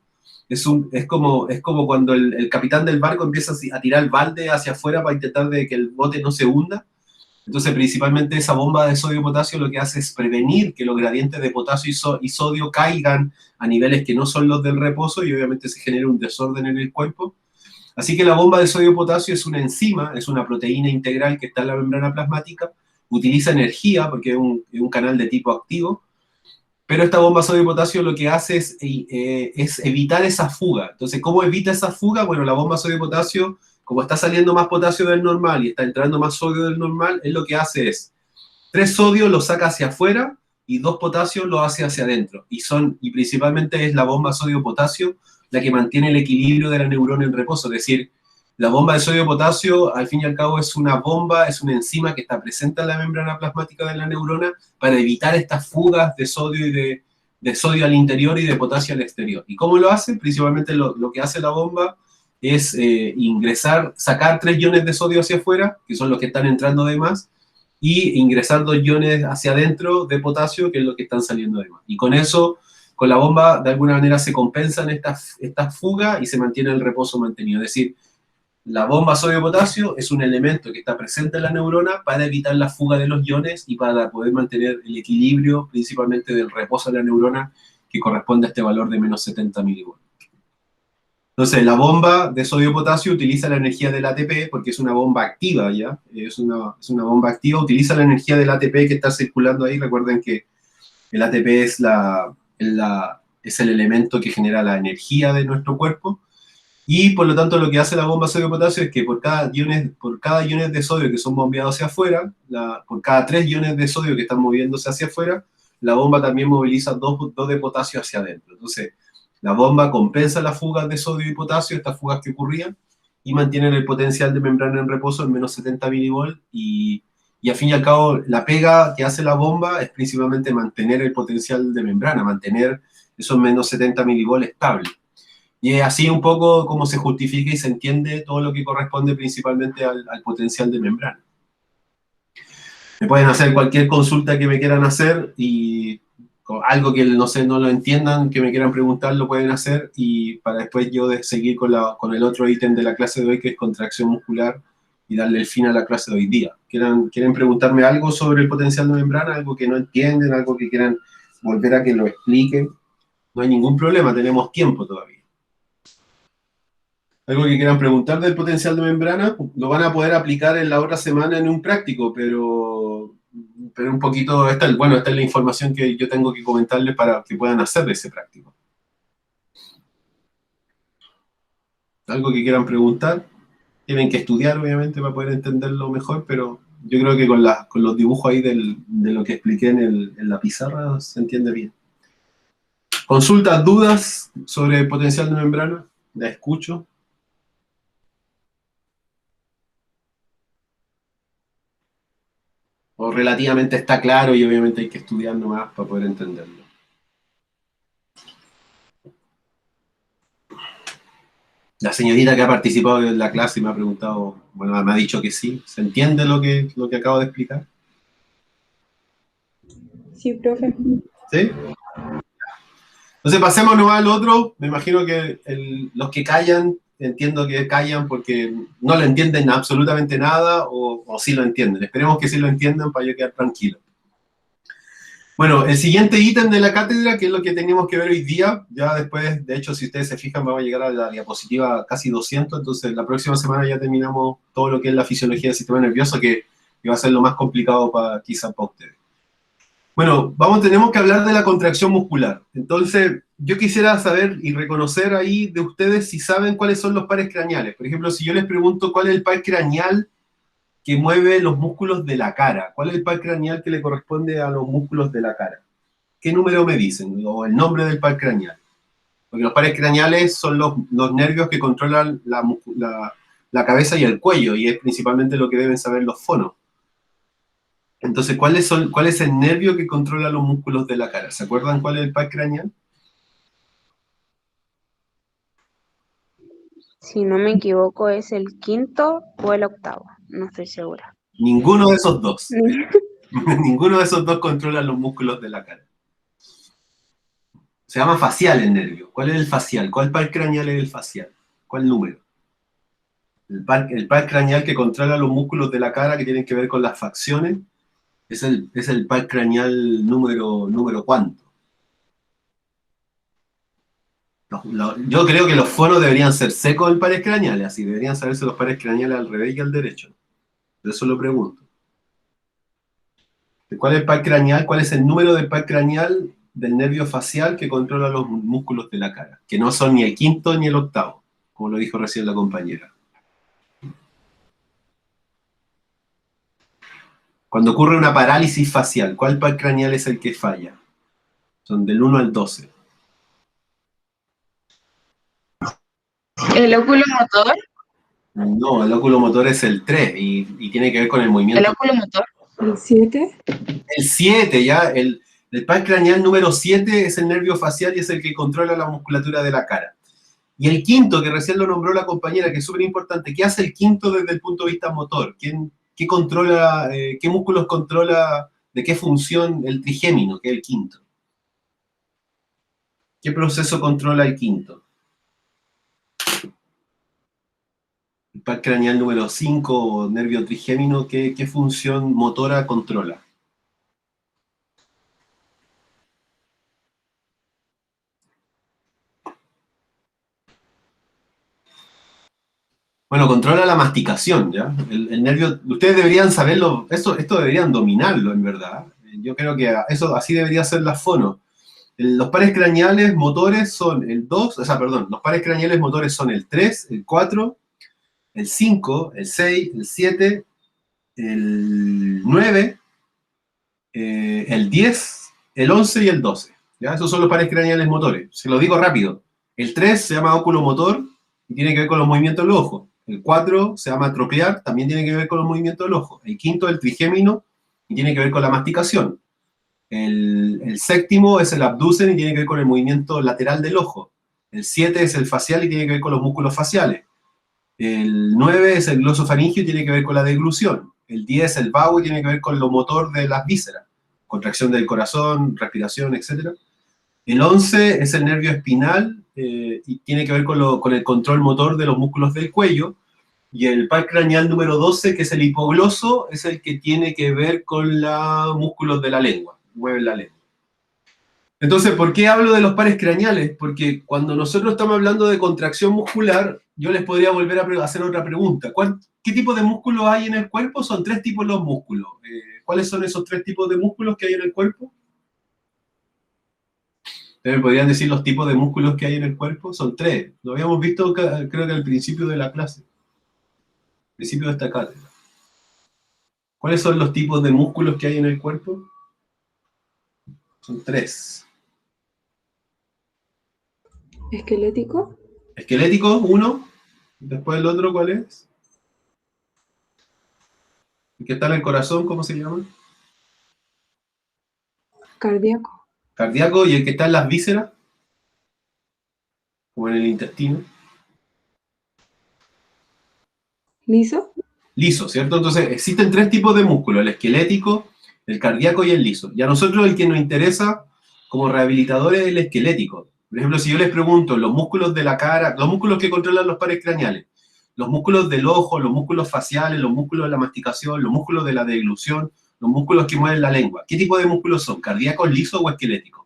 es como cuando el capitán del barco empieza a tirar el balde hacia afuera para intentar de que el bote no se hunda. Entonces, principalmente esa bomba de sodio-potasio lo que hace es prevenir que los gradientes de potasio y sodio caigan a niveles que no son los del reposo y obviamente se genera un desorden en el cuerpo. Así que la bomba de sodio-potasio es una enzima, es una proteína integral que está en la membrana plasmática, utiliza energía porque es un canal de tipo activo, pero esta bomba sodio-potasio lo que hace es evitar esa fuga. Entonces, ¿cómo evita esa fuga? Bueno, la bomba sodio-potasio, como está saliendo más potasio del normal y está entrando más sodio del normal, él lo que hace es 3 sodios los saca hacia afuera y 2 potasios los hace hacia adentro. Y principalmente es la bomba sodio-potasio la que mantiene el equilibrio de la neurona en reposo. Es decir, la bomba de sodio-potasio, al fin y al cabo, es una bomba, es una enzima que está presente en la membrana plasmática de la neurona para evitar estas fugas de sodio y de sodio al interior y de potasio al exterior. ¿Y cómo lo hace? Principalmente lo que hace la bomba es sacar 3 iones de sodio hacia afuera, que son los que están entrando de más, y ingresar 2 iones hacia adentro de potasio, que es lo que están saliendo de más. Y con eso con la bomba de alguna manera se compensan estas fugas y se mantiene el reposo mantenido. Es decir, la bomba sodio-potasio es un elemento que está presente en la neurona para evitar la fuga de los iones y para poder mantener el equilibrio principalmente del reposo de la neurona que corresponde a este valor de menos 70 milivolts. Entonces, la bomba de sodio-potasio utiliza la energía del ATP porque es una bomba activa, ¿ya? Es una bomba activa, utiliza la energía del ATP que está circulando ahí. Recuerden que el ATP es el elemento que genera la energía de nuestro cuerpo. Y por lo tanto lo que hace la bomba sodio-potasio es que por cada iones de sodio que son bombeados hacia afuera, por cada 3 iones de sodio que están moviéndose hacia afuera, la bomba también moviliza 2 de potasio hacia adentro. Entonces, la bomba compensa las fugas de sodio y potasio, estas fugas que ocurrían, y mantienen el potencial de membrana en reposo en menos 70 milivolts, y al fin y al cabo, la pega que hace la bomba es principalmente mantener el potencial de membrana, mantener esos menos 70 milivolts estables. Y es así un poco como se justifica y se entiende todo lo que corresponde principalmente al potencial de membrana. Me pueden hacer cualquier consulta que me quieran hacer y algo que no sé, no lo entiendan, que me quieran preguntar, lo pueden hacer y para después yo seguir con el otro ítem de la clase de hoy, que es contracción muscular, y darle el fin a la clase de hoy día. ¿Quieren preguntarme algo sobre el potencial de membrana? Algo que no entienden, algo que quieran volver a que lo explique. No hay ningún problema, tenemos tiempo todavía. Algo que quieran preguntar del potencial de membrana, lo van a poder aplicar en la otra semana en un práctico, pero un poquito, esta es la información que yo tengo que comentarles para que puedan hacer de ese práctico. Algo que quieran preguntar, tienen que estudiar obviamente para poder entenderlo mejor, pero yo creo que con los dibujos ahí de lo que expliqué en la pizarra se entiende bien. ¿Consultas, dudas sobre el potencial de membrana? La escucho. O relativamente está claro y obviamente hay que estudiar nomás para poder entenderlo. La señorita que ha participado en la clase y me ha preguntado, bueno, me ha dicho que sí. ¿Se entiende lo que acabo de explicar? Sí, profe. ¿Sí? Entonces pasemos nomás al otro. Me imagino que los que callan, entiendo que callan porque no le entienden absolutamente nada o sí lo entienden. Esperemos que sí lo entiendan para yo quedar tranquilo. Bueno, el siguiente ítem de la cátedra, que es lo que tenemos que ver hoy día, ya después, de hecho, si ustedes se fijan, vamos a llegar a la diapositiva casi 200, entonces la próxima semana ya terminamos todo lo que es la fisiología del sistema nervioso, que va a ser lo más complicado quizá para ustedes. Bueno, tenemos que hablar de la contracción muscular. Entonces, yo quisiera saber y reconocer ahí de ustedes si saben cuáles son los pares craneales. Por ejemplo, si yo les pregunto cuál es el par craneal que mueve los músculos de la cara. ¿Cuál es el par craneal que le corresponde a los músculos de la cara? ¿Qué número me dicen? O el nombre del par craneal. Porque los pares craneales son los nervios que controlan la cabeza y el cuello, y es principalmente lo que deben saber los fonos. Entonces, ¿cuál es el nervio que controla los músculos de la cara? ¿Se acuerdan cuál es el par craneal? Si no me equivoco, es el quinto o el octavo. No estoy segura. Ninguno de esos dos. Ninguno de esos dos controla los músculos de la cara. Se llama facial el nervio. ¿Cuál es el facial? ¿Cuál par craneal es el facial? ¿Cuál número? El par craneal que controla los músculos de la cara que tienen que ver con las facciones es el par craneal número ¿cuánto? Yo creo que los fonos deberían ser secos en pares craneales, así deberían saberse los pares craneales al revés y al derecho. Por eso lo pregunto. ¿Cuál es el par craneal? ¿Cuál es el número del par craneal del nervio facial que controla los músculos de la cara? Que no son ni el quinto ni el octavo, como lo dijo recién la compañera. Cuando ocurre una parálisis facial, ¿cuál par craneal es el que falla? Son del 1 al 12. ¿El óculo motor? No, el óculo motor es el 3 y tiene que ver con el movimiento. ¿El óculo motor? ¿El 7? El 7, ya. El par craneal número 7 es el nervio facial y es el que controla la musculatura de la cara. Y el quinto, que recién lo nombró la compañera, que es súper importante, ¿qué hace el quinto desde el punto de vista motor? ¿Qué controla, qué músculos controla, de qué función el trigémino, que es el quinto? ¿Qué proceso controla el quinto? El par craneal número 5 o nervio trigémino, ¿qué función motora controla? Bueno, controla la masticación, ¿ya? El nervio, ustedes deberían saberlo, esto deberían dominarlo, en verdad. Yo creo que eso así debería ser la fono. Los pares craneales motores son el 2, o sea, perdón, los pares craneales motores son el 3, el 4, el 5, el 6, el 7, el 9, el 10, el 11 y el 12. ¿Ya? Esos son los pares craneales motores. Se lo digo rápido. El 3 se llama óculo motor y tiene que ver con los movimientos del ojo. El 4 se llama troclear, también tiene que ver con los movimientos del ojo. El quinto, el trigémino, y tiene que ver con la masticación. El séptimo es el abducen y tiene que ver con el movimiento lateral del ojo. El 7 es el facial y tiene que ver con los músculos faciales. El 9 es el glosofaringio y tiene que ver con la deglución. El 10 es el vago y tiene que ver con lo motor de las vísceras. Contracción del corazón, respiración, etc. El 11 es el nervio espinal y tiene que ver con el control motor de los músculos del cuello. Y el par craneal número 12, que es el hipogloso, es el que tiene que ver con los músculos de la lengua, mueven la lengua. Entonces, ¿por qué hablo de los pares craneales? Porque cuando nosotros estamos hablando de contracción muscular, yo les podría volver a hacer otra pregunta. ¿Qué tipo de músculos hay en el cuerpo? Son 3 tipos los músculos. ¿Cuáles son esos 3 tipos de músculos que hay en el cuerpo? ¿Ustedes me podrían decir los tipos de músculos que hay en el cuerpo? Son 3. Lo habíamos visto, creo que al principio de la clase. Principio de esta cátedra. ¿Cuáles son los tipos de músculos que hay en el cuerpo? Son 3. Esquelético. Esquelético, 1. Después el otro, ¿cuál es? El que está en el corazón, ¿cómo se llama? Cardíaco. Cardíaco. ¿Y el que está en las vísceras? Como en el intestino. Liso. Liso, ¿cierto? Entonces, existen 3 tipos de músculos, el esquelético, el cardíaco y el liso. Y a nosotros el que nos interesa como rehabilitadores es el esquelético. Por ejemplo, si yo les pregunto, los músculos de la cara, los músculos que controlan los pares craneales, los músculos del ojo, los músculos faciales, los músculos de la masticación, los músculos de la deglución, los músculos que mueven la lengua, ¿qué tipo de músculos son? ¿Cardíacos, lisos o esqueléticos?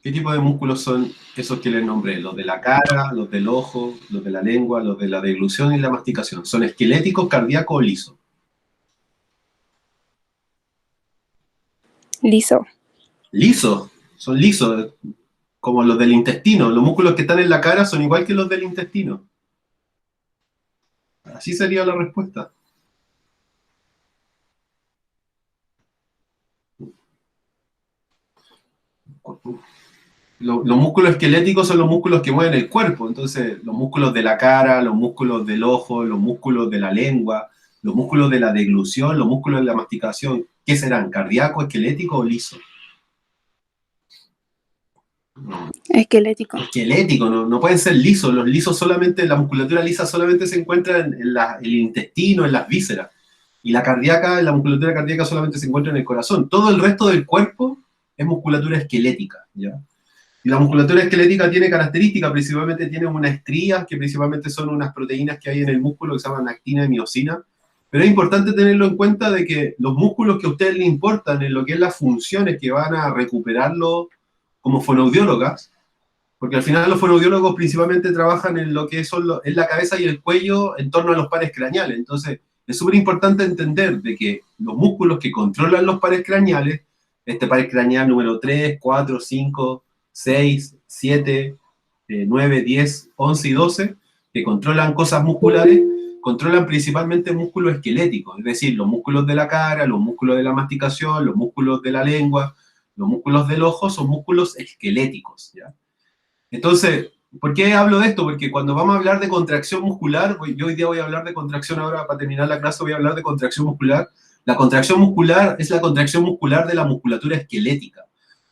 ¿Qué tipo de músculos son esos que les nombré? Los de la cara, los del ojo, los de la lengua, los de la deglución y la masticación. ¿Son esqueléticos, cardíacos o lisos? Liso. Lisos, son lisos, como los del intestino. Los músculos que están en la cara son igual que los del intestino. Así sería la respuesta. Los músculos esqueléticos son los músculos que mueven el cuerpo, entonces los músculos de la cara, los músculos del ojo, los músculos de la lengua, los músculos de la deglución, los músculos de la masticación, ¿qué serán? ¿Cardíaco, esquelético o liso? Esquelético. Esquelético, no pueden ser lisos, los lisos solamente, la musculatura lisa solamente se encuentra en el intestino, en las vísceras, y la cardíaca, la musculatura cardíaca solamente se encuentra en el corazón. Todo el resto del cuerpo es musculatura esquelética, ¿ya? Y la musculatura esquelética tiene características, principalmente tiene unas estrías, que principalmente son unas proteínas que hay en el músculo que se llaman actina y miosina. Pero es importante tenerlo en cuenta de que los músculos que a ustedes les importan en lo que es las funciones que van a recuperarlo como fonoaudiólogas, porque al final los fonoaudiólogos principalmente trabajan en lo que son en la cabeza y el cuello en torno a los pares craneales. Entonces, es súper importante entender de que los músculos que controlan los pares craneales, este par craneal número 3, 4, 5, 6, 7, 9, 10, 11 y 12, que controlan cosas musculares, controlan principalmente músculos esqueléticos, es decir, los músculos de la cara, los músculos de la masticación, los músculos de la lengua, los músculos del ojo, son músculos esqueléticos, ¿ya? Entonces, ¿por qué hablo de esto? Porque cuando vamos a hablar de contracción muscular, yo hoy día voy a hablar de contracción, ahora para terminar la clase voy a hablar de contracción muscular. La contracción muscular es la contracción muscular de la musculatura esquelética.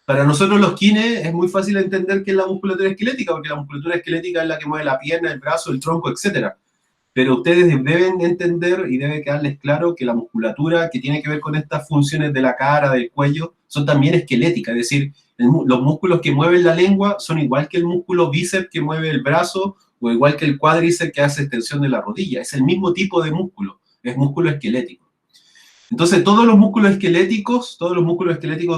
Para nosotros los kines es muy fácil entender qué es la musculatura esquelética, porque la musculatura esquelética es la que mueve la pierna, el brazo, el tronco, etc. pero ustedes deben entender y debe quedarles claro que la musculatura que tiene que ver con estas funciones de la cara, del cuello, son también esqueléticas, es decir, los músculos que mueven la lengua son igual que el músculo bíceps que mueve el brazo, o igual que el cuádriceps que hace extensión de la rodilla, es el mismo tipo de músculo, es músculo esquelético. Entonces, todos los músculos esqueléticos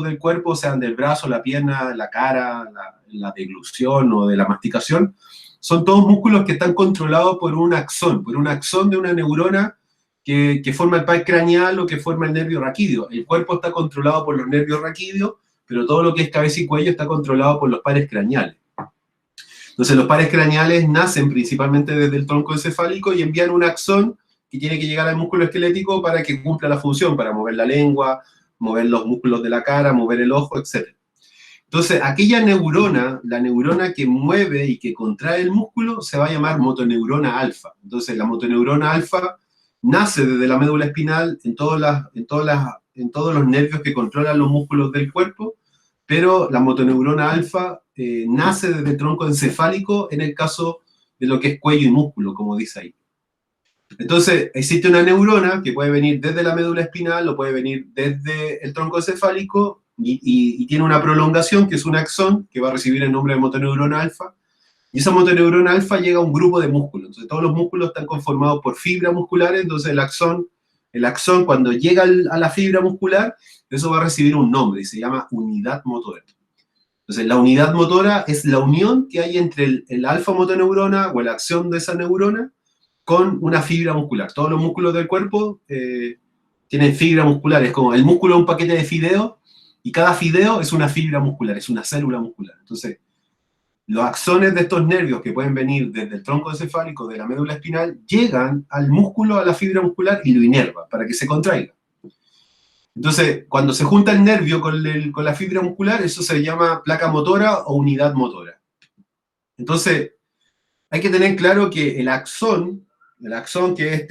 del cuerpo, sean del brazo, la pierna, la cara, la deglución o de la masticación, son todos músculos que están controlados por un axón de una neurona que forma el par craneal o que forma el nervio raquídeo. El cuerpo está controlado por los nervios raquídeos, pero todo lo que es cabeza y cuello está controlado por los pares craneales. Entonces, los pares craneales nacen principalmente desde el tronco encefálico y envían un axón que tiene que llegar al músculo esquelético para que cumpla la función, para mover la lengua, mover los músculos de la cara, mover el ojo, etc. Entonces, aquella neurona, la neurona que mueve y que contrae el músculo, se va a llamar motoneurona alfa. Entonces, la motoneurona alfa nace desde la médula espinal en todos los nervios que controlan los músculos del cuerpo, pero la motoneurona alfa nace desde el tronco encefálico en el caso de lo que es cuello y músculo, como dice ahí. Entonces, existe una neurona que puede venir desde la médula espinal o puede venir desde el tronco encefálico y tiene una prolongación que es un axón que va a recibir el nombre de motoneurona alfa, y esa motoneurona alfa llega a un grupo de músculos. Entonces, todos los músculos están conformados por fibras musculares, entonces el axón cuando llega a la fibra muscular, eso va a recibir un nombre y se llama unidad motora. Entonces, la unidad motora es la unión que hay entre el alfa motoneurona o la acción de esa neurona con una fibra muscular. Todos los músculos del cuerpo tienen fibra muscular, es como el músculo es un paquete de fideos, y cada fideo es una fibra muscular, es una célula muscular. Entonces, los axones de estos nervios que pueden venir desde el tronco encefálico, de la médula espinal, llegan al músculo, a la fibra muscular, y lo inervan para que se contraiga. Entonces, cuando se junta el nervio con la fibra muscular, eso se llama placa motora o unidad motora. Entonces, hay que tener claro que el axón que es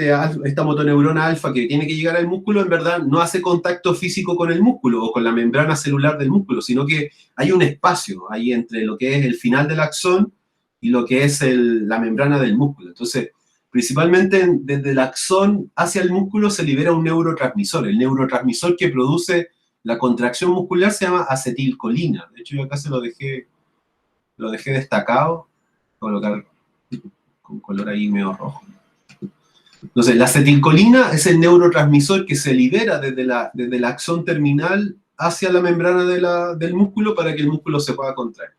esta motoneurona alfa que tiene que llegar al músculo, en verdad no hace contacto físico con el músculo o con la membrana celular del músculo, sino que hay un espacio ahí entre lo que es el final del axón y lo que es la membrana del músculo. Entonces, principalmente desde el axón hacia el músculo se libera un neurotransmisor. El neurotransmisor que produce la contracción muscular se llama acetilcolina. De hecho, yo acá se lo dejé destacado, colocar con color ahí medio rojo. Entonces, la acetilcolina es el neurotransmisor que se libera desde el axón terminal hacia la membrana del músculo para que el músculo se pueda contraer.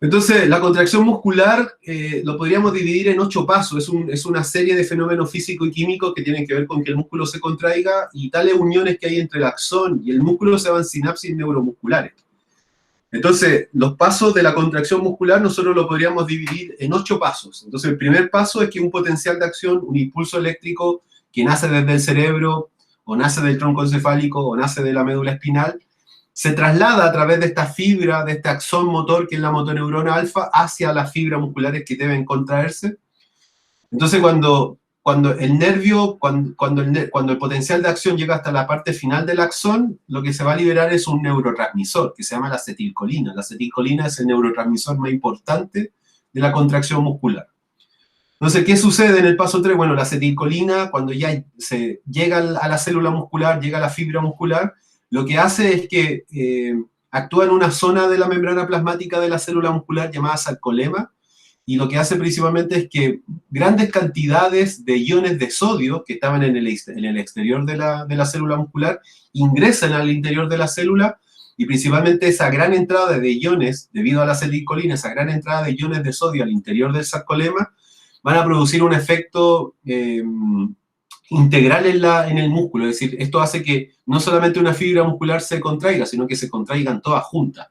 Entonces, la contracción muscular lo podríamos dividir en 8 pasos. Es una serie de fenómenos físicos y químicos que tienen que ver con que el músculo se contraiga, y tales uniones que hay entre el axón y el músculo se llaman sinapsis neuromusculares. Entonces, los pasos de la contracción muscular nosotros lo podríamos dividir en 8 pasos. Entonces, el primer paso es que un potencial de acción, un impulso eléctrico que nace desde el cerebro, o nace del tronco encefálico, o nace de la médula espinal, se traslada a través de esta fibra, de este axón motor que es la motoneurona alfa, hacia las fibras musculares que deben contraerse. Entonces, cuando el potencial de acción llega hasta la parte final del axón, lo que se va a liberar es un neurotransmisor que se llama la acetilcolina. La acetilcolina es el neurotransmisor más importante de la contracción muscular. Entonces, ¿qué sucede en el paso 3? Bueno, la acetilcolina, cuando ya se llega a la célula muscular, llega a la fibra muscular, lo que hace es que actúa en una zona de la membrana plasmática de la célula muscular llamada sarcolema, y lo que hace principalmente es que grandes cantidades de iones de sodio que estaban en el exterior de la célula muscular ingresan al interior de la célula, y principalmente esa gran entrada de iones, debido a la acetilcolina, esa gran entrada de iones de sodio al interior del sarcolema, van a producir un efecto integral en el músculo. Es decir, esto hace que no solamente una fibra muscular se contraiga, sino que se contraigan todas juntas.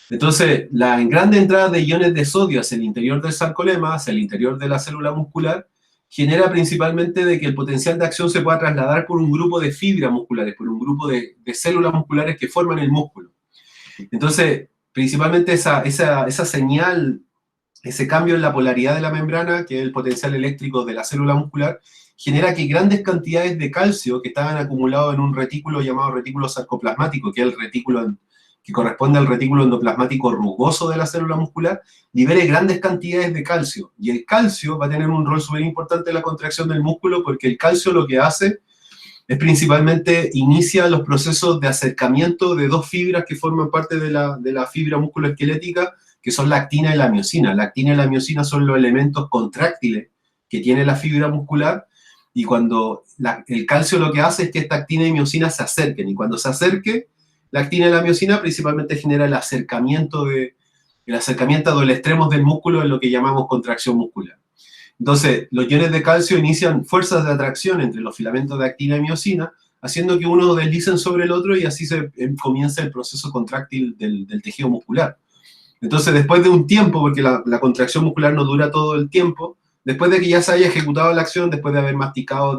Entonces, la gran entrada de iones de sodio hacia el interior del sarcolema, hacia el interior de la célula muscular, genera principalmente de que el potencial de acción se pueda trasladar por un grupo de fibras musculares, por un grupo de células musculares que forman el músculo. Entonces, principalmente esa señal, ese cambio en la polaridad de la membrana, que es el potencial eléctrico de la célula muscular, genera que grandes cantidades de calcio que estaban acumulados en un retículo llamado retículo sarcoplasmático, que es el retículo que corresponde al retículo endoplasmático rugoso de la célula muscular, libere grandes cantidades de calcio. Y el calcio va a tener un rol súper importante en la contracción del músculo, porque el calcio lo que hace es principalmente inicia los procesos de acercamiento de dos fibras que forman parte de la fibra musculoesquelética, que son la actina y la miosina. La actina y la miosina son los elementos contráctiles que tiene la fibra muscular, y cuando el calcio lo que hace es que esta actina y miosina se acerquen, y cuando se acerque, la actina y la miosina principalmente genera el acercamiento a los extremos del músculo en lo que llamamos contracción muscular. Entonces, los iones de calcio inician fuerzas de atracción entre los filamentos de actina y miosina, haciendo que uno deslicen sobre el otro y así comienza el proceso contráctil del tejido muscular. Entonces, después de un tiempo, porque la contracción muscular no dura todo el tiempo, después de que ya se haya ejecutado la acción, después de haber masticado,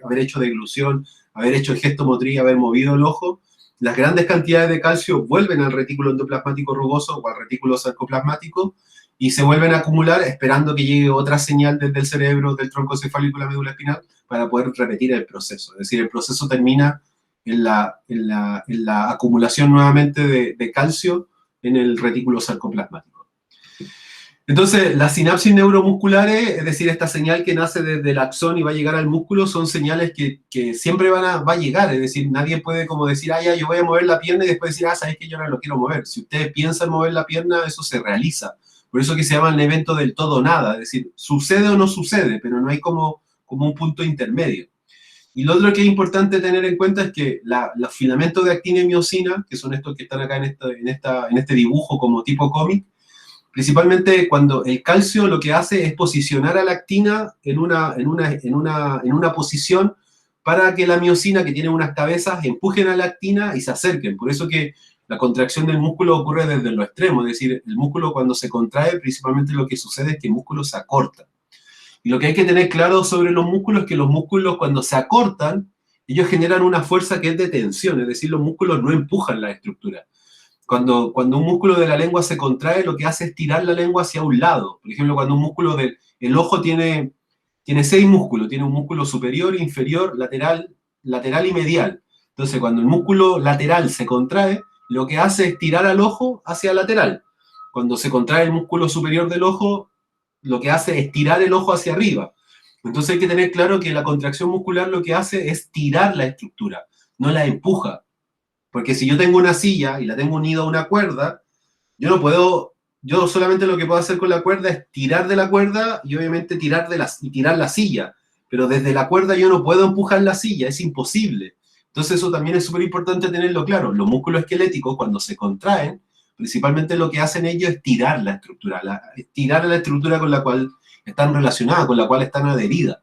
haber hecho deglución, haber hecho el gesto motriz, haber movido el ojo, las grandes cantidades de calcio vuelven al retículo endoplasmático rugoso o al retículo sarcoplasmático y se vuelven a acumular esperando que llegue otra señal desde el cerebro, del tronco cefálico y la médula espinal para poder repetir el proceso. Es decir, el proceso termina en la acumulación nuevamente de calcio en el retículo sarcoplasmático. Entonces, las sinapsis neuromusculares, es decir, esta señal que nace desde el axón y va a llegar al músculo, son señales que siempre va a llegar. Es decir, nadie puede como decir, ya, yo voy a mover la pierna y después decir, sabes que yo no lo quiero mover. Si ustedes piensan mover la pierna, eso se realiza. Por eso que se llama el evento del todo o nada. Es decir, sucede o no sucede, pero no hay como un punto intermedio. Y lo otro que es importante tener en cuenta es que los filamentos de actina y miosina, que son estos que están acá en este dibujo como tipo cómic, principalmente cuando el calcio lo que hace es posicionar a la actina en una posición para que la miosina, que tiene unas cabezas, empujen a la actina y se acerquen. Por eso que la contracción del músculo ocurre desde los extremos, es decir, el músculo cuando se contrae, principalmente lo que sucede es que el músculo se acorta. Y lo que hay que tener claro sobre los músculos es que los músculos cuando se acortan, ellos generan una fuerza que es de tensión, es decir, los músculos no empujan la estructura. Cuando un músculo de la lengua se contrae, lo que hace es tirar la lengua hacia un lado. Por ejemplo, cuando un músculo del ojo tiene 6 músculos, tiene un músculo superior, inferior, lateral y medial. Entonces, cuando el músculo lateral se contrae, lo que hace es tirar al ojo hacia el lateral. Cuando se contrae el músculo superior del ojo, lo que hace es tirar el ojo hacia arriba. Entonces hay que tener claro que la contracción muscular lo que hace es tirar la estructura, no la empuja. Porque si yo tengo una silla y la tengo unida a una cuerda, yo solamente lo que puedo hacer con la cuerda es tirar de la cuerda y obviamente tirar la silla. Pero desde la cuerda yo no puedo empujar la silla, es imposible. Entonces eso también es súper importante tenerlo claro. Los músculos esqueléticos cuando se contraen, principalmente lo que hacen ellos es tirar la estructura con la cual están relacionadas, con la cual están adheridas.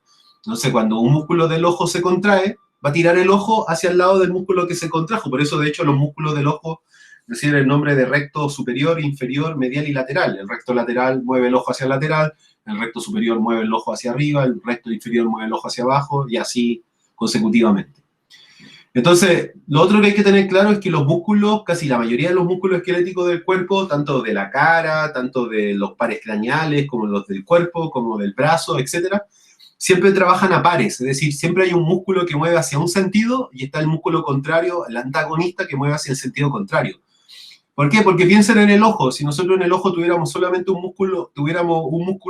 Entonces cuando un músculo del ojo se contrae, va a tirar el ojo hacia el lado del músculo que se contrajo. Por eso, de hecho, los músculos del ojo reciben el nombre de recto superior, inferior, medial y lateral. El recto lateral mueve el ojo hacia el lateral, el recto superior mueve el ojo hacia arriba, el recto inferior mueve el ojo hacia abajo, y así consecutivamente. Entonces, lo otro que hay que tener claro es que los músculos, casi la mayoría de los músculos esqueléticos del cuerpo, tanto de la cara, tanto de los pares craneales, como los del cuerpo, como del brazo, etcétera, siempre trabajan a pares, es decir, siempre hay un músculo que mueve hacia un sentido y está el músculo contrario, el antagonista, que mueve hacia el sentido contrario. ¿Por qué? Porque piensen en el ojo. Si nosotros en el ojo tuviéramos solamente un músculo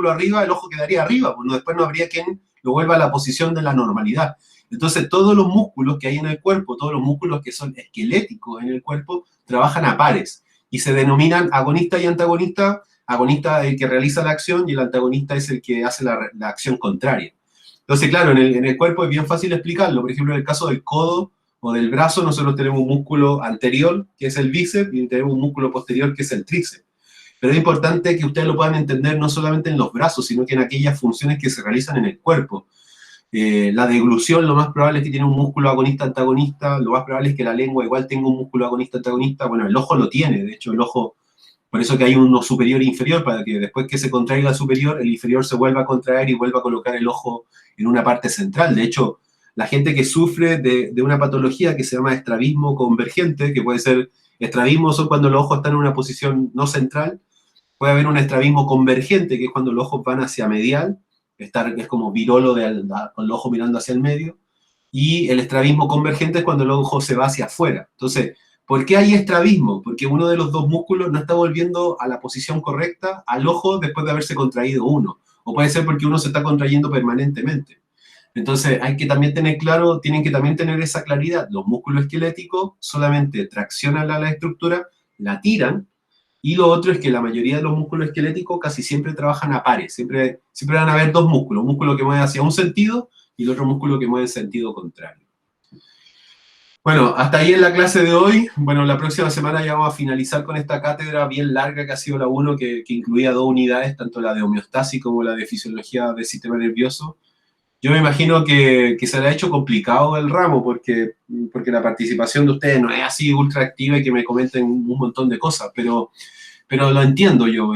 arriba, el ojo quedaría arriba, pues después no habría quien lo vuelva a la posición de la normalidad. Entonces, todos los músculos que hay en el cuerpo, todos los músculos que son esqueléticos en el cuerpo, trabajan a pares y se denominan agonista y antagonista. Agonista es el que realiza la acción y el antagonista es el que hace la acción contraria. Entonces, claro, en el cuerpo es bien fácil explicarlo. Por ejemplo, en el caso del codo o del brazo, nosotros tenemos un músculo anterior, que es el bíceps, y tenemos un músculo posterior, que es el tríceps. Pero es importante que ustedes lo puedan entender no solamente en los brazos, sino que en aquellas funciones que se realizan en el cuerpo. La deglución, lo más probable es que tiene un músculo agonista-antagonista, lo más probable es que la lengua igual tenga un músculo agonista-antagonista. Bueno, el ojo lo tiene, de hecho el ojo, por eso que hay uno superior e inferior, para que después que se contraiga el superior, el inferior se vuelva a contraer y vuelva a colocar el ojo en una parte central. De hecho, la gente que sufre de una patología que se llama estrabismo convergente, que puede ser, estrabismo son cuando los ojos están en una posición no central, puede haber un estrabismo convergente, que es cuando los ojos van hacia medial, es como virolo con el ojo mirando hacia el medio, y el estrabismo convergente es cuando el ojo se va hacia afuera. Entonces, ¿Por qué hay estrabismo? Porque uno de los dos músculos no está volviendo a la posición correcta al ojo después de haberse contraído uno. O puede ser porque uno se está contrayendo permanentemente. Entonces hay que también tener claro, tienen que también tener esa claridad. Los músculos esqueléticos solamente traccionan la estructura, la tiran, y lo otro es que la mayoría de los músculos esqueléticos casi siempre trabajan a pares. Siempre van a haber dos músculos, un músculo que mueve hacia un sentido y el otro músculo que mueve en sentido contrario. Bueno, hasta ahí en la clase de hoy. Bueno, la próxima semana ya vamos a finalizar con esta cátedra bien larga que ha sido la 1, que incluía 2 unidades, tanto la de homeostasis como la de fisiología del sistema nervioso. Yo me imagino que se le ha hecho complicado el ramo porque la participación de ustedes no es así ultra activa y que me comenten un montón de cosas, pero lo entiendo yo.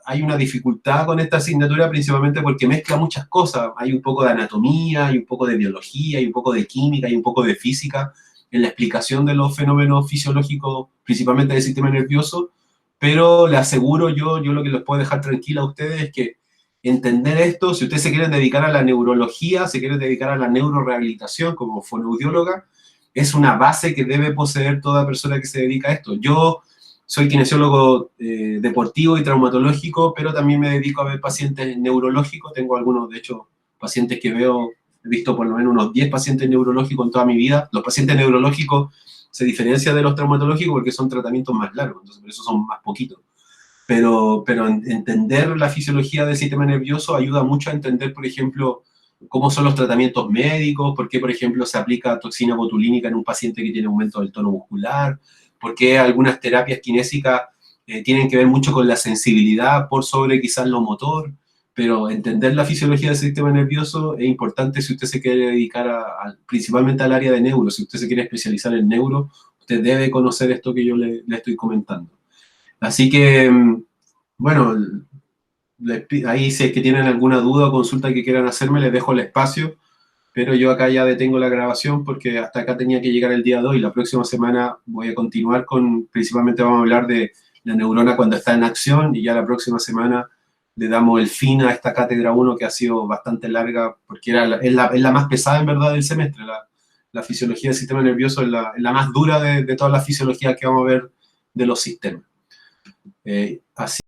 Hay una dificultad con esta asignatura principalmente porque mezcla muchas cosas. Hay un poco de anatomía, hay un poco de biología, hay un poco de química, hay un poco de física en la explicación de los fenómenos fisiológicos, principalmente del sistema nervioso, pero le aseguro yo lo que les puedo dejar tranquila a ustedes es que entender esto, si ustedes se quieren dedicar a la neurología, se quieren dedicar a la neurorehabilitación como fonoaudióloga, es una base que debe poseer toda persona que se dedica a esto. Yo soy kinesiólogo deportivo y traumatológico, pero también me dedico a ver pacientes neurológicos. Tengo algunos, de hecho, pacientes que veo, he visto por lo menos unos 10 pacientes neurológicos en toda mi vida. Los pacientes neurológicos se diferencian de los traumatológicos porque son tratamientos más largos, entonces por eso son más poquitos. Pero entender la fisiología del sistema nervioso ayuda mucho a entender, por ejemplo, cómo son los tratamientos médicos, por qué, por ejemplo, se aplica toxina botulínica en un paciente que tiene aumento del tono muscular, por qué algunas terapias kinésicas tienen que ver mucho con la sensibilidad por sobre quizás lo motor, pero entender la fisiología del sistema nervioso es importante si usted se quiere dedicar principalmente al área de neuro. Si usted se quiere especializar en neuro, usted debe conocer esto que yo le estoy comentando. Así que, bueno, ahí si es que tienen alguna duda o consulta que quieran hacerme, les dejo el espacio, pero yo acá ya detengo la grabación porque hasta acá tenía que llegar el día de hoy. La próxima semana voy a continuar principalmente vamos a hablar de la neurona cuando está en acción, y ya la próxima semana le damos el fin a esta cátedra 1 que ha sido bastante larga, porque es la más pesada en verdad del semestre. La fisiología del sistema nervioso es la más dura de todas las fisiologías que vamos a ver de los sistemas. Así